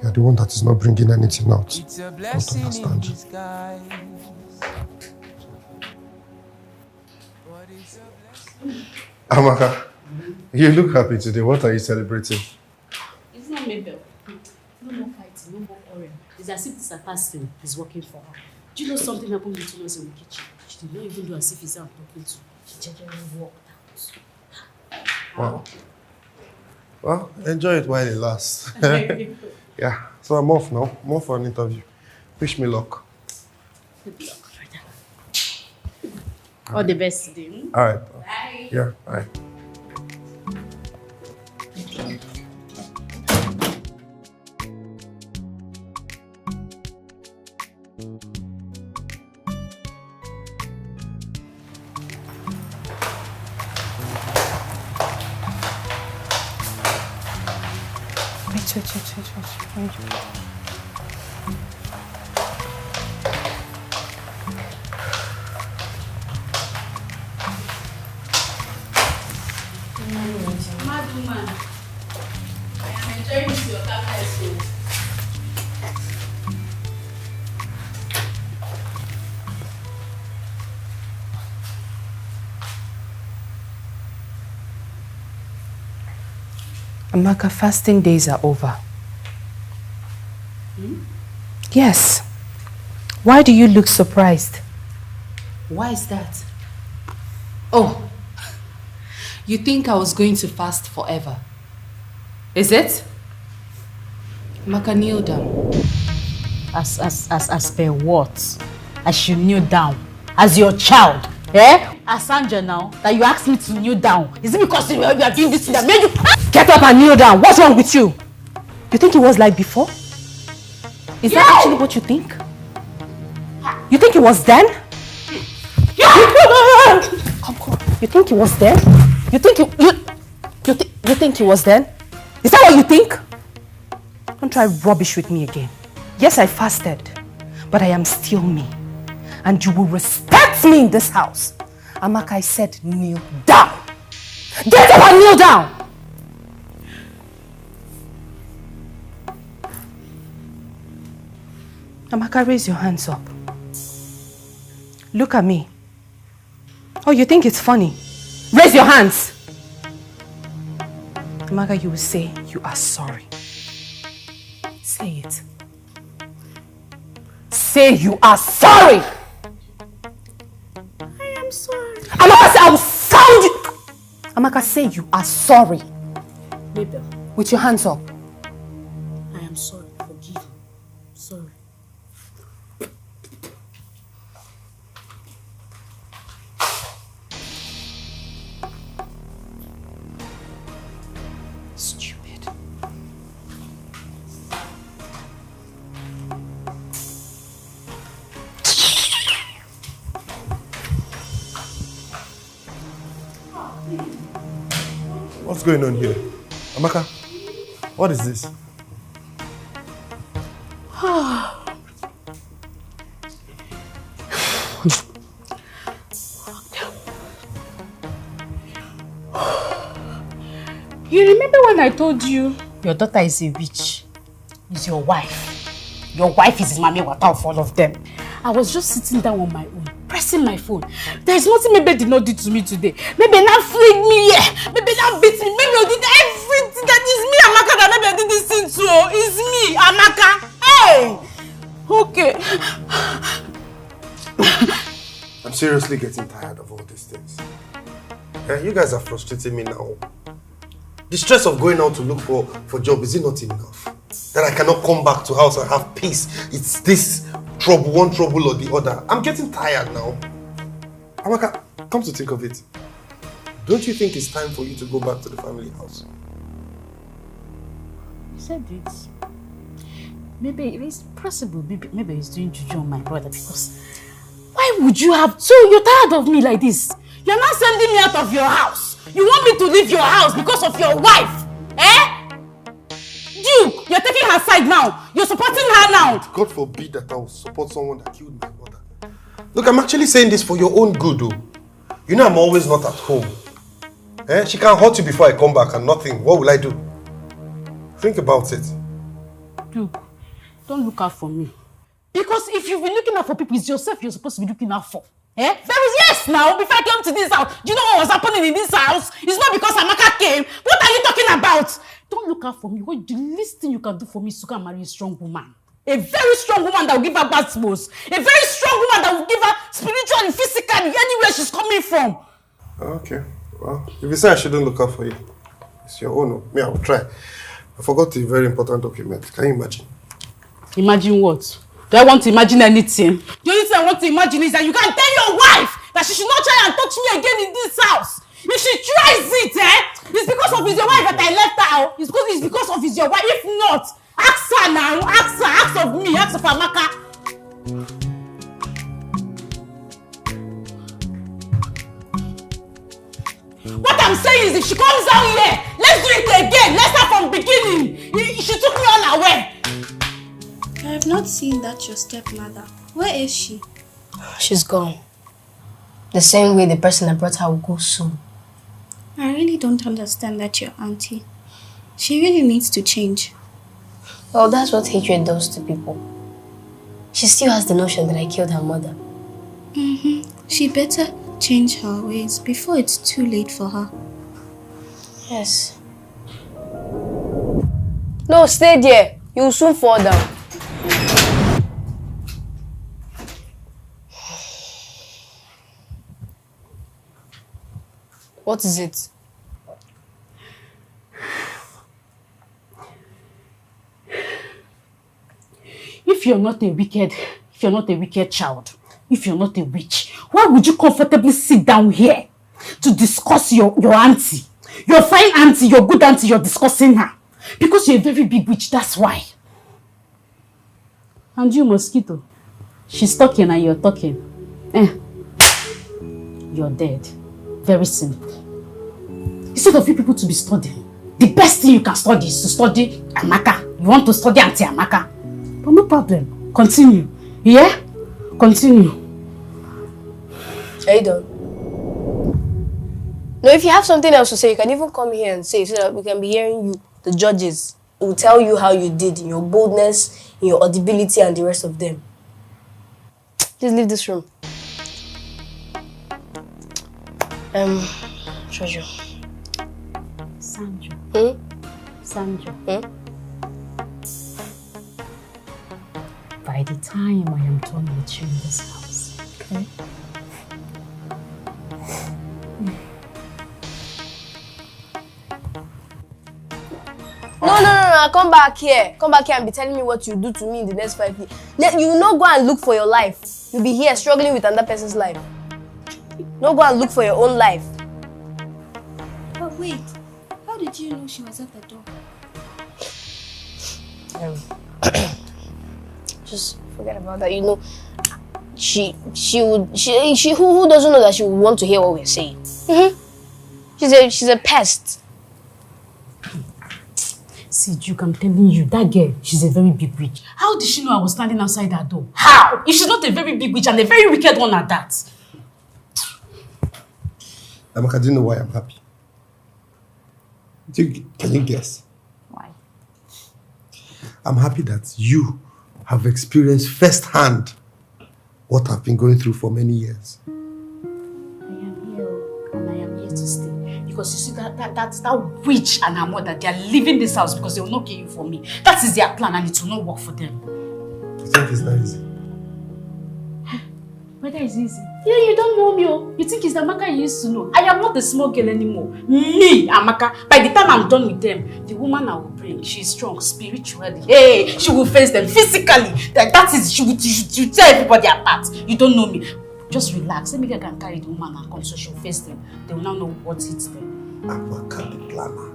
You're the one that is not bringing anything out. I don't understand you. Amaka, you look happy today. What are you celebrating? It's not Mabel. No more fighting, no more quarrel. It's as if this fasting is working for her. Do you know something happened between us in the kitchen? She did not even do as if it's her I'm talking to. She generally walked out. Wow. Well, enjoy it while it lasts. Yeah. So I'm off now. I'm off for an interview. Wish me luck. Good luck, brother. All the best today. All right. Bye. Yeah, bye. Wait. Mad woman. I am enjoying this your cabinet. Amaka, fasting days are over. Yes. Why do you look surprised? Why is that? Oh, you think I was going to fast forever? Is it? Amaka, kneel down. As per what? I should kneel down as your child, eh? As Sandra now, that you asked me to kneel down. Is it because you are doing this thing that made you... Get up and kneel down. What's wrong with you? You think it was like before? Is that actually what you think? You think it was then? Come on. You think it was then? You think it was then? Is that what you think? Don't try rubbish with me again. Yes, I fasted, but I am still me. And you will respect me in this house. Amaka, I said kneel down. Get up and kneel down! Amaka, raise your hands up. Look at me. Oh, you think it's funny? Raise your hands! Amaka, you will say you are sorry. Say it. Say you are sorry! I am sorry. Amaka, say I will sound you! Amaka, say you are sorry. Mabel. With your hands up. I am sorry. Forgive me. Sorry. Stupid. going on here? Amaka, what is this? You remember when I told you your daughter is a witch? Is your wife. Your wife is mommy water of all of them. I was just sitting down on my own, pressing my phone. There is nothing maybe did not do to me today. Maybe not fling me here. Maybe not beat me. Maybe I did everything that is me, Amaka, that maybe I did this thing too. It's me, Amaka. Hey! Okay. I'm seriously getting tired of all these things. You guys are frustrating me now. The stress of going out to look for job, is it not enough? That I cannot come back to house and have peace. It's this trouble, one trouble or the other. I'm getting tired now. Amaka, come to think of it, don't you think it's time for you to go back to the family house? You said it. Maybe it's possible. Maybe he's doing juju on my brother, because why would you have... So you're tired of me like this? You're not sending me out of your house. You want me to leave your house because of your wife? Eh? Duke, you're taking her side now. You're supporting her now. God forbid that I will support someone that killed my mother. Look, I'm actually saying this for your own good, though. You know I'm always not at home. She can't hurt you before I come back and nothing. What will I do? Think about it. Duke, don't look out for me. Because if you've been looking out for people, it's yourself you're supposed to be looking out for. There is, yes, now, before I came to this house, do you know what was happening in this house? It's not because Amaka came. What are you talking about? Don't look out for me. What the least thing you can do for me is to go and marry a strong woman. A very strong woman that will give her baths. A very strong woman that will give her spiritually, physically, anywhere she's coming from. Okay. Well, if you say I shouldn't look out for you, it's your own. Me, I will try. I forgot a very important document. Can you imagine? Imagine what? Do I want to imagine anything? The only thing I want to imagine is that you can tell your wife that she should not try and touch me again in this house. If she tries it, it's because of his your wife that I left her out. It's because of his your wife. If not, ask her now. Ask her. Ask of me. Ask of Amaka. What I'm saying is, if she comes down here, let's do it again. Let's start from the beginning. She took me unaware. I have not seen that your stepmother. Where is she? She's gone. The same way the person that brought her will go soon. I really don't understand that your auntie. She really needs to change. Well, that's what hatred does to people. She still has the notion that I killed her mother. She better change her ways before it's too late for her. Yes. No, stay there. You will soon fall down. What is it? If you're not a wicked child, if you're not a witch, why would you comfortably sit down here to discuss your auntie? Your fine auntie, your good auntie, you're discussing her. Because you're a very big witch, that's why. And you, mosquito, she's talking and you're talking. You're dead. Very simple. Instead of you people to be studying, the best thing you can study is to study Amaka. You want to study Auntie Amaka. But no problem. Continue. Yeah? Continue. Are you done? No, if you have something else to say, you can even come here and say so that we can be hearing you. The judges will tell you how you did in your boldness, in your audibility, and the rest of them. Please leave this room. Treasure. Sandra. Sandra. By the time I am done with you in this house, okay? No, come back here. Come back here and be telling me what you do to me in the next 5 years. You will not go and look for your life. You'll be here struggling with another person's life. No, go and look for your own life. But wait, how did you know she was at the door? Just forget about that. You know, who doesn't know that she would want to hear what we're saying? She's a pest. See, Duke, I'm telling you, that girl, she's a very big witch. How did she know I was standing outside her door? How? If she's not a very big witch and a very wicked one at that. Amaka, do you know why I'm happy? Can you guess? Why? I'm happy that you have experienced firsthand what I've been going through for many years. I am here and I am here to stay. Because you see that witch and her mother, they are leaving this house because they will not care you for me. That is their plan and it will not work for them. You think it's not easy? Whether it's easy? Yeah, you don't know me. Oh. You think it's the Amaka you used to know. I am not a small girl anymore. Me, Amaka. By the time I'm done with them, the woman I will bring, she's strong spiritually. Hey, she will face them physically. That is, she will tear everybody apart. You don't know me. Just relax. Let me get and carry the woman and come so she'll face them. They will now know what hits them. Amaka the planner.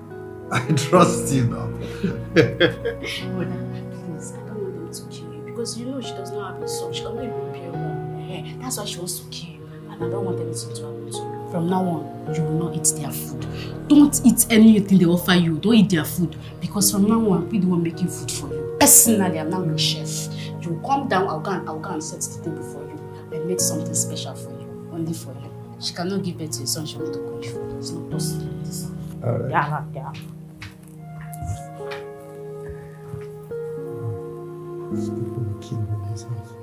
I trust you now. Mother, please, I don't want them to kill you because you know she does not have a son. She cannot even repair one. That's why she wants to kill you. And I don't want anything to happen to you. From now on, you will not eat their food. Don't eat anything they offer you. Don't eat their food. Because from now on, I'll be the one making food for you. Personally, I'm now your chef. You will come down, I'll go and set the table for you. I made something special for you. Only for you. She cannot give birth to a son she wants to cook for. It's not possible. Alright. Yeah. People will kill me in this house.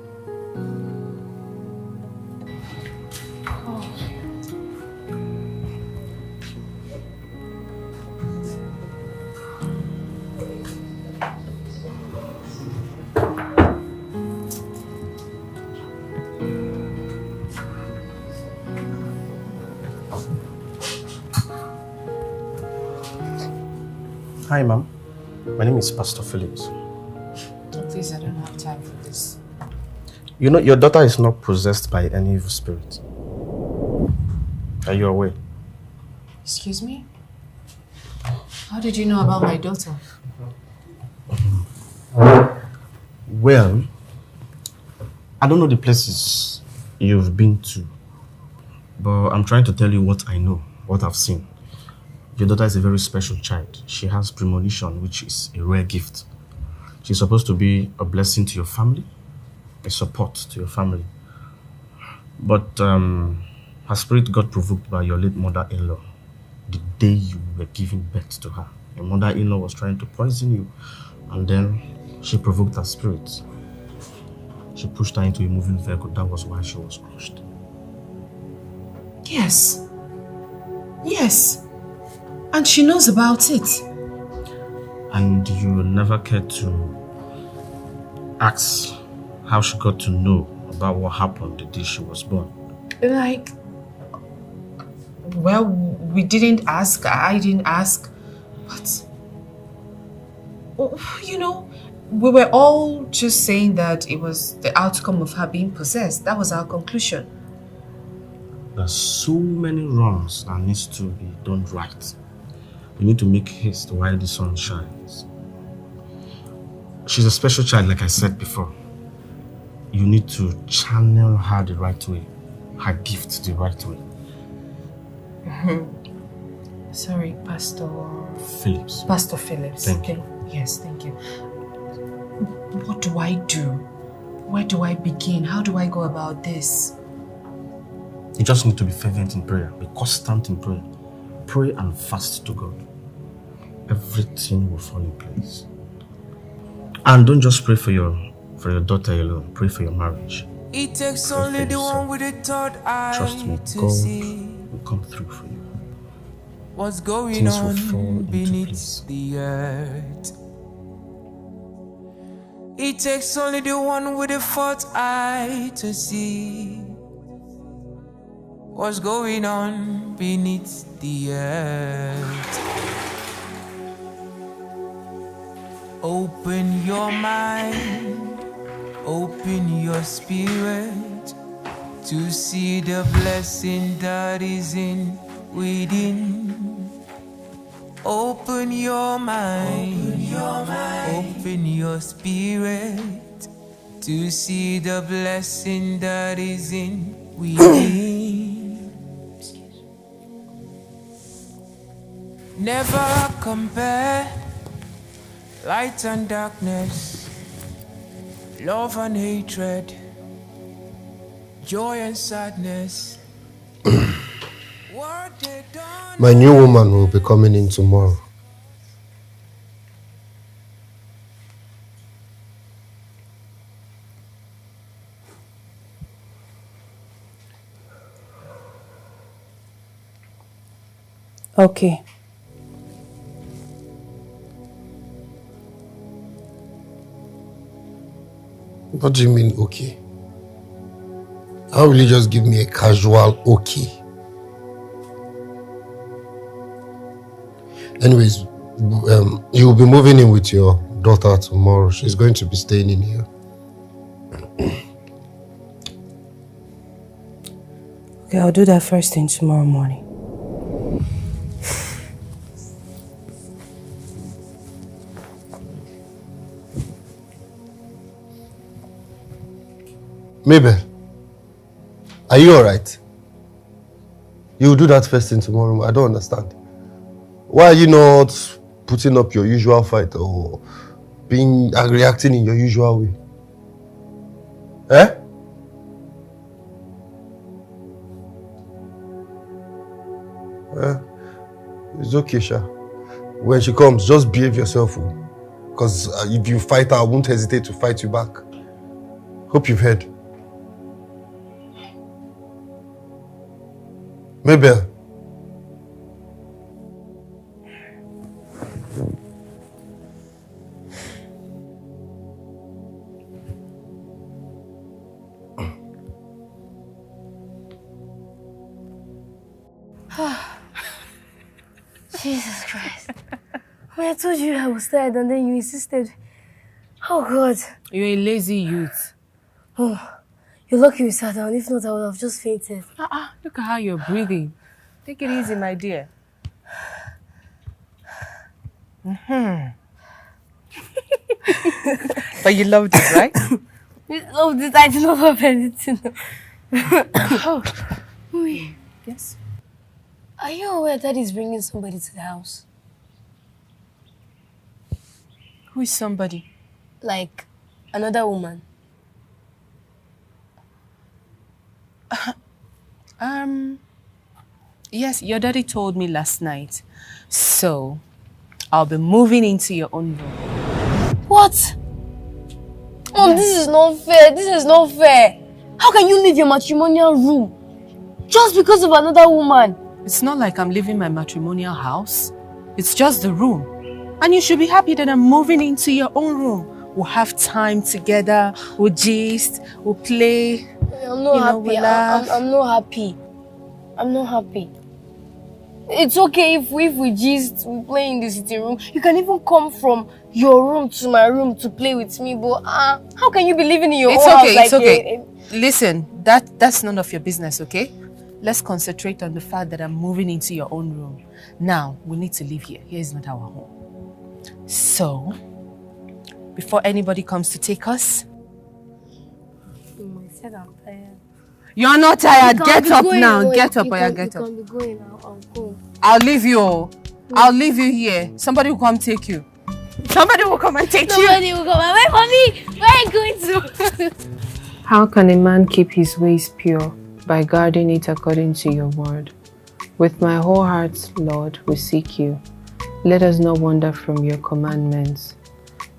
Hi, ma'am. My name is Pastor Phillips. Please, I don't have time for this. You know, your daughter is not possessed by any evil spirit. Are you aware? Excuse me? How did you know about my daughter? Well, I don't know the places you've been to, but I'm trying to tell you what I know, what I've seen. Your daughter is a very special child. She has premonition, which is a rare gift. She's supposed to be a blessing to your family, a support to your family. But her spirit got provoked by your late mother-in-law the day you were giving birth to her. Your mother-in-law was trying to poison you, and then she provoked her spirit. She pushed her into a moving vehicle. That was why she was crushed. Yes. Yes. And she knows about it. And you never cared to ask how she got to know about what happened the day she was born. Like, well, we didn't ask. I didn't ask. But, you know, we were all just saying that it was the outcome of her being possessed. That was our conclusion. There's so many wrongs that needs to be done right. You need to make haste while the sun shines. She's a special child, like I said before. You need to channel her the right way, her gift the right way. Sorry, Pastor Phillips. Pastor Phillips. Thank you. Yes, thank you. What do I do? Where do I begin? How do I go about this? You just need to be fervent in prayer, be constant in prayer. Pray and fast to God. Everything will fall in place. And don't just pray for your daughter alone. Pray for your marriage. It takes only the one with the third eye. Trust me, to see God will come through for you. What's going Things will fall on into beneath place. the earth. It takes only the one with the fourth eye to see what's going on beneath the earth. Open your mind, open your spirit to see the blessing that is in within. Open your mind, open your spirit to see the blessing that is in within. Never compare light and darkness, love and hatred, joy and sadness. My new woman will be coming in tomorrow. Okay. What do you mean, okay? How will you just give me a casual okay? Anyways, you will be moving in with your daughter tomorrow. She's going to be staying in here. Okay, I'll do that first thing tomorrow morning. Mabel, are you alright? You will do that first thing tomorrow. I don't understand. Why are you not putting up your usual fight or reacting in your usual way? Eh? It's okay, Sha. When she comes, just behave yourself. Because if you fight her, I won't hesitate to fight you back. Hope you've heard. Mabel. Jesus Christ. When I told you I was tired and then you insisted. Oh God. You're a lazy youth. Oh, you're lucky we sat down. If not, I would have just fainted. Look at how you're breathing. Take it easy, my dear. But you loved it, right? You loved it. I did not love anything. Oh. Mommy. Yes? Are you aware Daddy's bringing somebody to the house? Who is somebody? Like, another woman. Yes, your daddy told me last night. So, I'll be moving into your own room. What? Mom, This is not fair. This is not fair. How can you leave your matrimonial room just because of another woman? It's not like I'm leaving my matrimonial house. It's just the room. And you should be happy that I'm moving into your own room. We'll have time together. We'll gist. We'll play. I'm not happy. We'll laugh. I'm not happy. I'm not happy. It's okay if we gist, we play in the sitting room. You can even come from your room to my room to play with me. But how can you be living in your own house? It's okay. Listen, that's none of your business, okay? Let's concentrate on the fact that I'm moving into your own room. Now, we need to leave here. Here is not our home. So, before anybody comes to take us... I said I'm tired. You're not tired. Get up now. Get up, You get up. can be going now. I'll go. I'll leave you. I'll leave you here. Somebody will come take you. Somebody will come and take you. Somebody will come and wait for me. Where are you going to? How can a man keep his ways pure? By guarding it according to your word. With my whole heart, Lord, we seek you. Let us not wander from your commandments.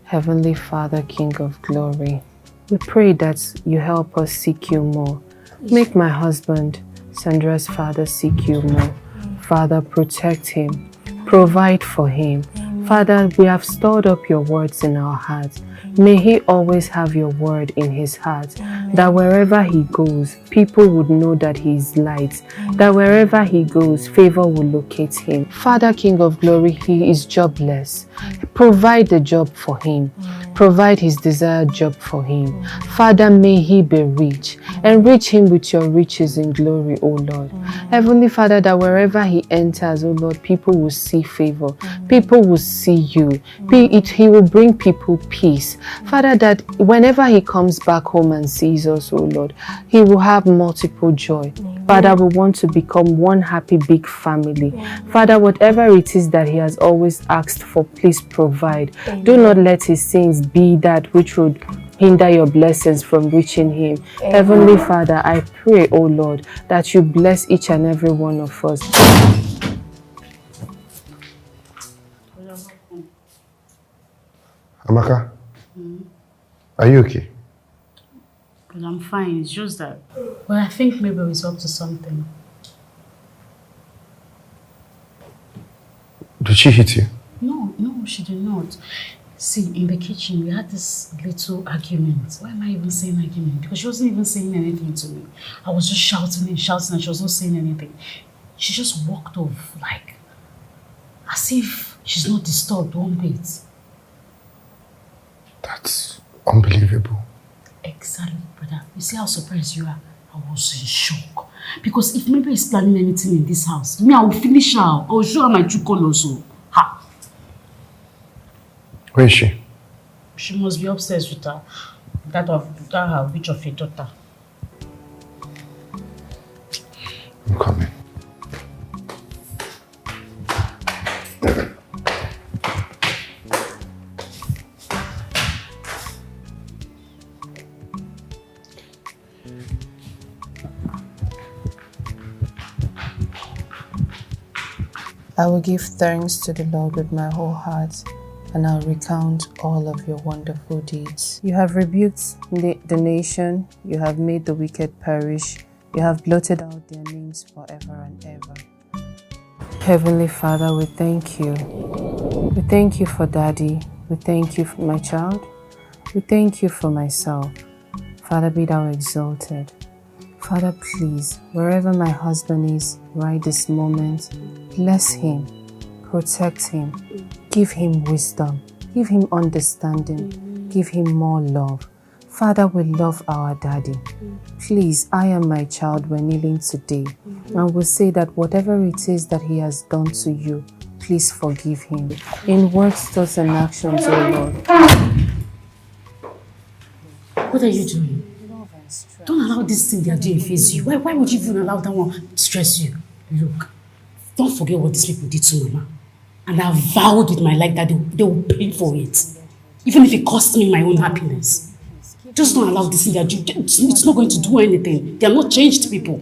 Heavenly Father, King of glory, we pray that you help us seek you more. Make my husband, Sandra's father, seek you more. Father, protect him. Provide for him. Father, we have stored up your words in our hearts. May he always have your word in his heart, that wherever he goes, people would know that he is light, that wherever he goes, favor will locate him. Father, King of glory, he is jobless. Provide the job for him. Provide his desired job for him. Father, may he be rich. Enrich him with your riches in glory, O Lord. Heavenly Father, that wherever he enters, O Lord, people will see favor. People will see you. He will bring people peace. Father, that whenever he comes back home and sees us, O Lord, he will have multiple joy. Father, we want to become one happy big family. Father, whatever it is that he has always asked for, please provide. Do not let his sins be that which would hinder your blessings from reaching him. Heavenly Father, I pray, oh Lord, that you bless each and every one of us. Amaka, are you okay? Well, I'm fine. It's just that, well, I think maybe he's up to something. Did she hit you? No, she did not. See, in the kitchen, we had this little argument. Why am I even saying argument? Because she wasn't even saying anything to me. I was just shouting and she was not saying anything. She just walked off, like, as if she's not disturbed one bit. That's unbelievable. Exactly, brother. You see how surprised you are? I was in shock. Because if maybe he's planning anything in this house, me, I will finish her. I will show her my true colors. So, ha. Where is she? She must be upstairs with her. That her witch of a daughter. I'm coming. I will give thanks to the Lord with my whole heart, and I'll recount all of your wonderful deeds. You have rebuked the nation, you have made the wicked perish, you have blotted out their names forever and ever. Heavenly Father, we thank you. We thank you for Daddy. We thank you for my child. We thank you for myself. Father, be thou exalted. Father, please, wherever my husband is right this moment, bless him, protect him, give him wisdom, give him understanding, give him more love. Father, we love our Daddy. Please, I and my child were kneeling today, and we say that whatever it is that he has done to you, please forgive him. In words, thoughts, and actions, O Lord. What are you doing? Don't allow this thing they are doing face you. Why would you even allow that one to stress you? Look, don't forget what these people did to Mama. And I vowed with my life that they will pay for it. Even if it costs me my own happiness. Just don't allow this thing they are doing. It's not going to do anything. They are not changed people.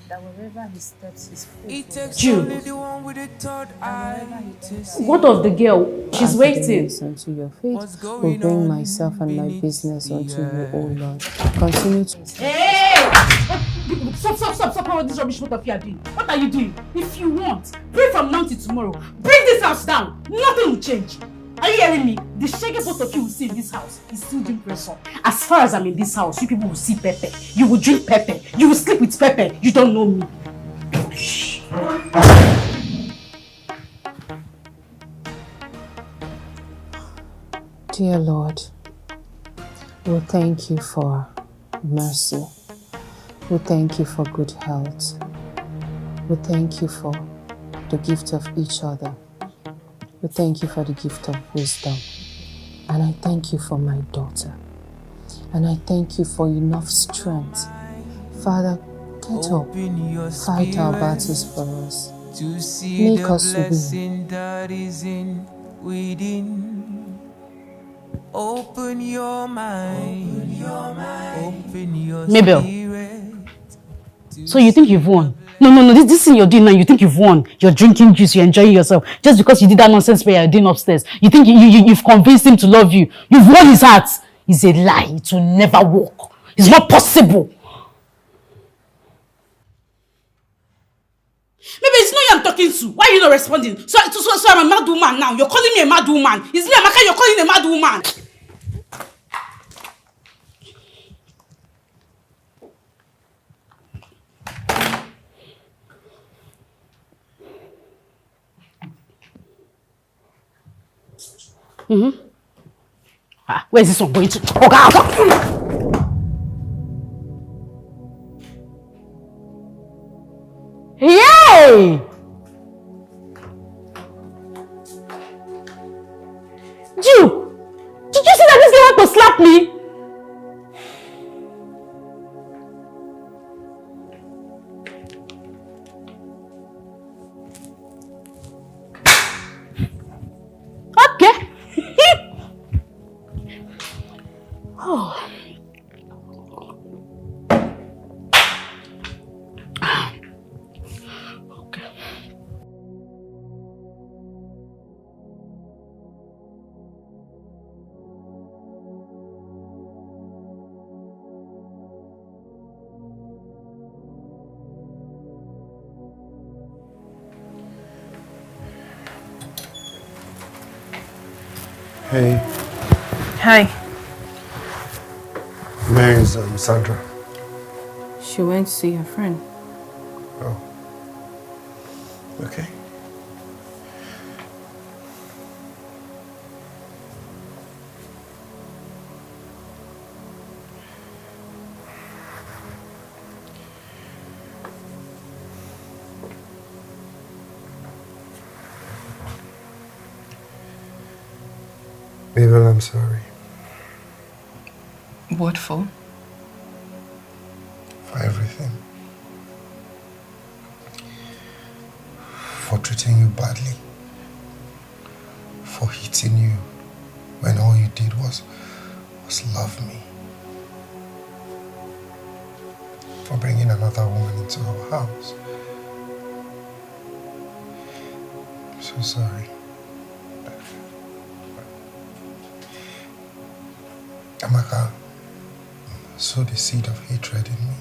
That wherever he steps his foot. Jude, what of the girl? She's waiting. Unto your faith will bring myself and my business unto you, O Lord. Continue to... Hey! Stop all this rubbish. What are you doing? If you want, pray from now till tomorrow. Bring this house down. Nothing will change. Are you hearing me? The shaky both of you will see in this house is still doing pressure. As far as I'm in this house, you people will see pepper. You will drink pepper. You will sleep with pepper. You don't know me. Dear Lord, we thank you for mercy. We thank you for good health. We thank you for the gift of each other. We thank you for the gift of wisdom. And I thank you for my daughter. And I thank you for enough strength. Father, get up. Fight our battles for us. Make us win. Open your mind. Open your Mabel. spirit. So you think you've won? No. This thing you're doing now, you think you've won. You're drinking juice, you're enjoying yourself. Just because you did that nonsense prayer you're doing upstairs. You think you've convinced him to love you. You've won his heart. It's a lie. It will never work. It's not possible. Maybe it's not you I'm talking to. Why are you not responding? So I'm a mad woman now. You're calling me a mad woman. It's me, Amaka, you're calling a mad woman. Where's this one going to? Yay! Did you see that this girl want to slap me? Hey. Hi. Where is Sandra? She went to see her friend. Oh. Okay. Mabel, I'm sorry. What for? For everything. For treating you badly. For hitting you when all you did was love me. For bringing another woman into our house. I'm so sorry. Amaka sowed the seed of hatred in me.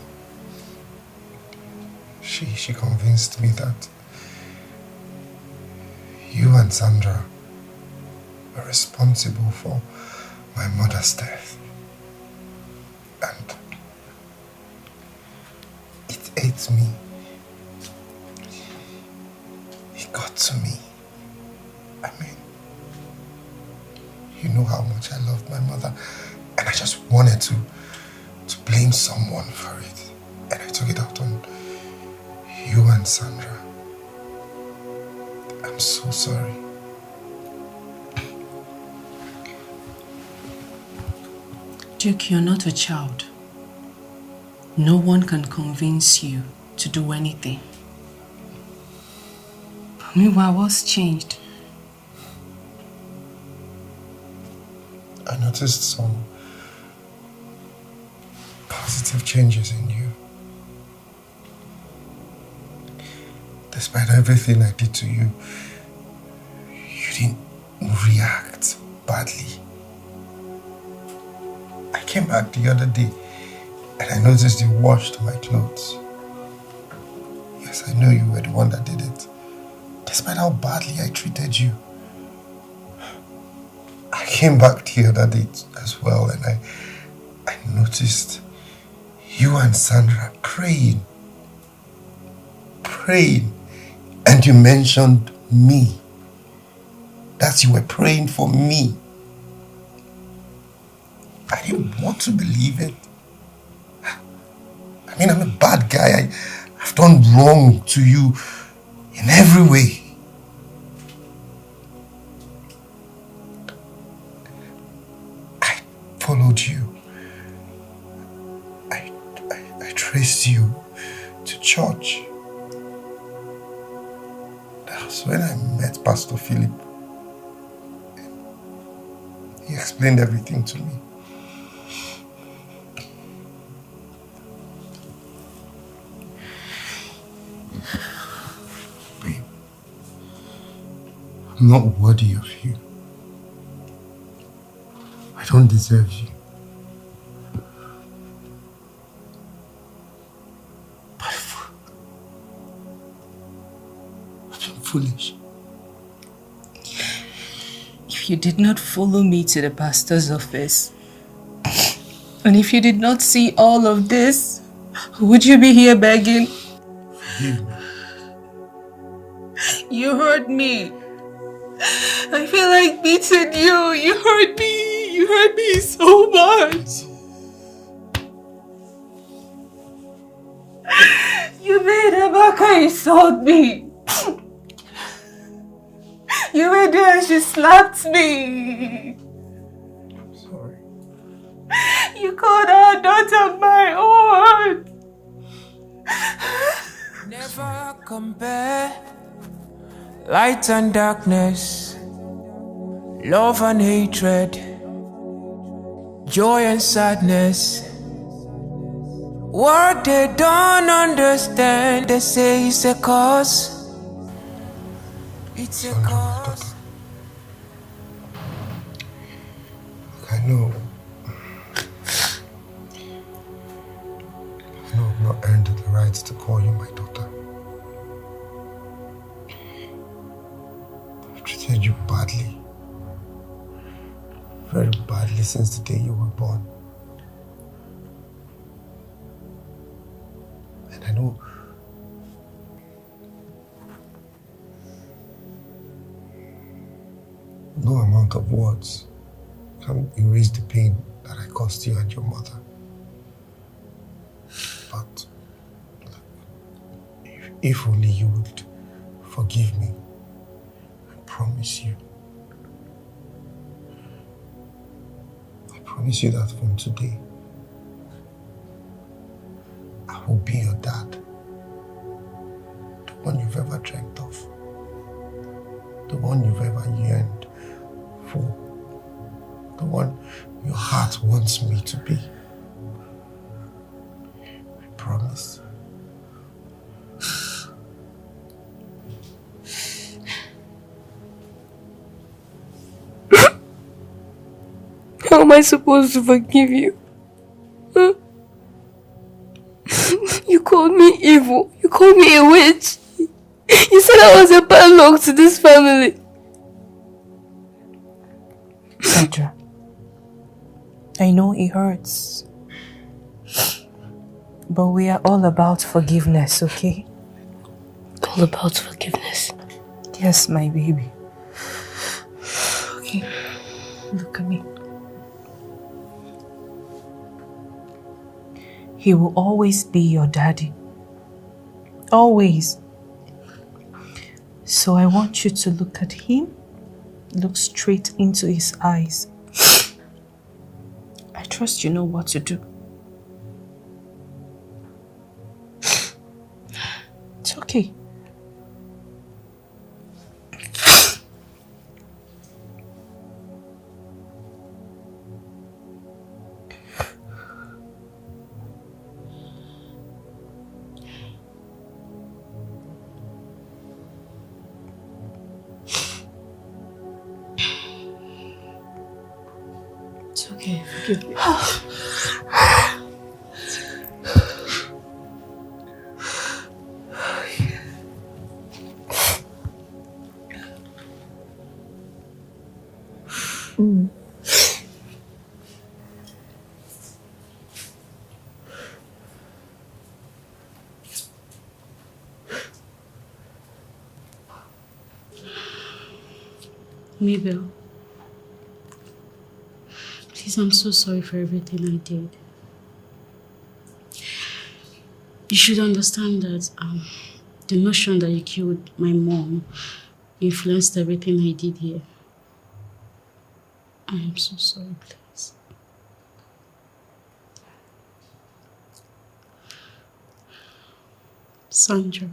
She convinced me that you and Sandra were responsible for my mother's death. And it ate me. It got to me. I mean, you know how much I loved my mother. And I just wanted to blame someone for it. And I took it out on you and Sandra. I'm so sorry. Duke, you're not a child. No one can convince you to do anything. Meanwhile, what's changed? I noticed some positive changes in you. Despite everything I did to you, you didn't react badly. I came back the other day and I noticed you washed my clothes. Yes, I know you were the one that did it. Despite how badly I treated you. I came back the other day as well and I noticed you and Sandra praying. And you mentioned me. That you were praying for me. I didn't want to believe it. I mean, I'm a bad guy. I've done wrong to you in every way. I followed you. I traced you to church. That was when I met Pastor Philip. He explained everything to me. Babe, I'm not worthy of you. I don't deserve you. But I've been foolish. If you did not follow me to the pastor's office, and if you did not see all of this, would you be here begging? Forgive me. You hurt me. I feel like beating you. You hurt me. You hurt me so much. You made Amaka insult me. You made her, she slapped me. I'm sorry. You called her daughter my own. Never compare light and darkness, love and hatred, joy and sadness. What they don't understand, they say it's a cause. It's a cause. Look, I know I've not earned the right to call you my daughter. I've treated you badly. very badly since the day you were born. And I know no amount of words can erase the pain that I caused you and your mother. But if only you would forgive me, I promise you that from today, I will be your dad. The one you've ever dreamt of. The one you've ever yearned for. The one your heart wants me to be. I promise. How am I supposed to forgive you? Huh? You called me evil. You called me a witch. You said I was a bad luck to this family. Sandra, I know it hurts. But we are all about forgiveness, okay? All about forgiveness? Yes, my baby. Okay, look at me. He will always be your daddy. Always. So I want you to look at him, look straight into his eyes. I trust you know what to do. It's okay. It's okay, forgive me. Mabel, please, I'm so sorry for everything I did. You should understand that the notion that you killed my mom influenced everything I did here. I am so sorry, please. Sandra.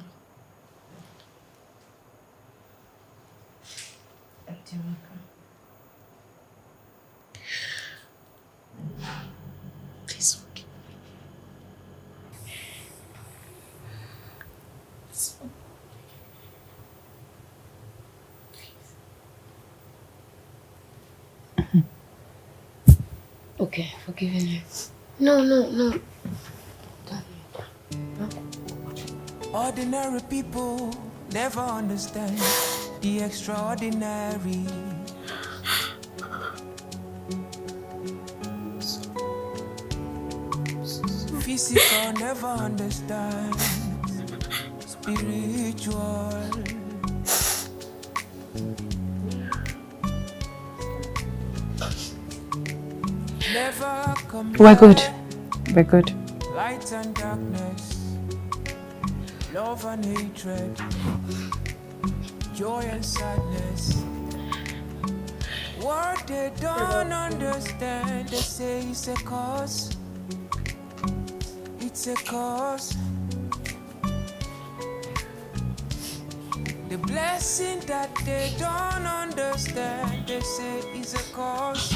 Please forgive me. Okay, forgiving you. No. Ordinary people never understand the extraordinary. Physical never understand spiritual. Never We're good. We're good. Light and darkness, love and hatred, joy and sadness. What they don't understand, they say it's a cause. It's a cause. The blessing that they don't understand, they say it's a cause.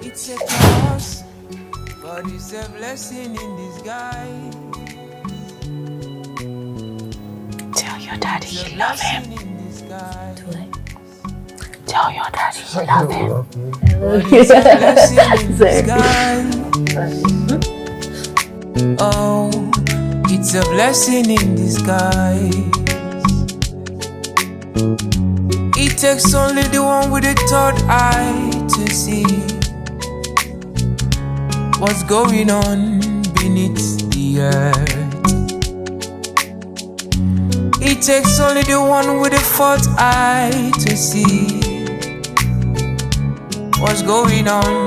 It's a cause, but it's a blessing in disguise. Tell your daddy you love him. Do I? Tell your daddy you love him. It's a blessing in disguise. Oh, it's a blessing in disguise. It takes only the one with the third eye to see what's going on beneath the earth. It takes only the one with the fourth eye to see what's going on.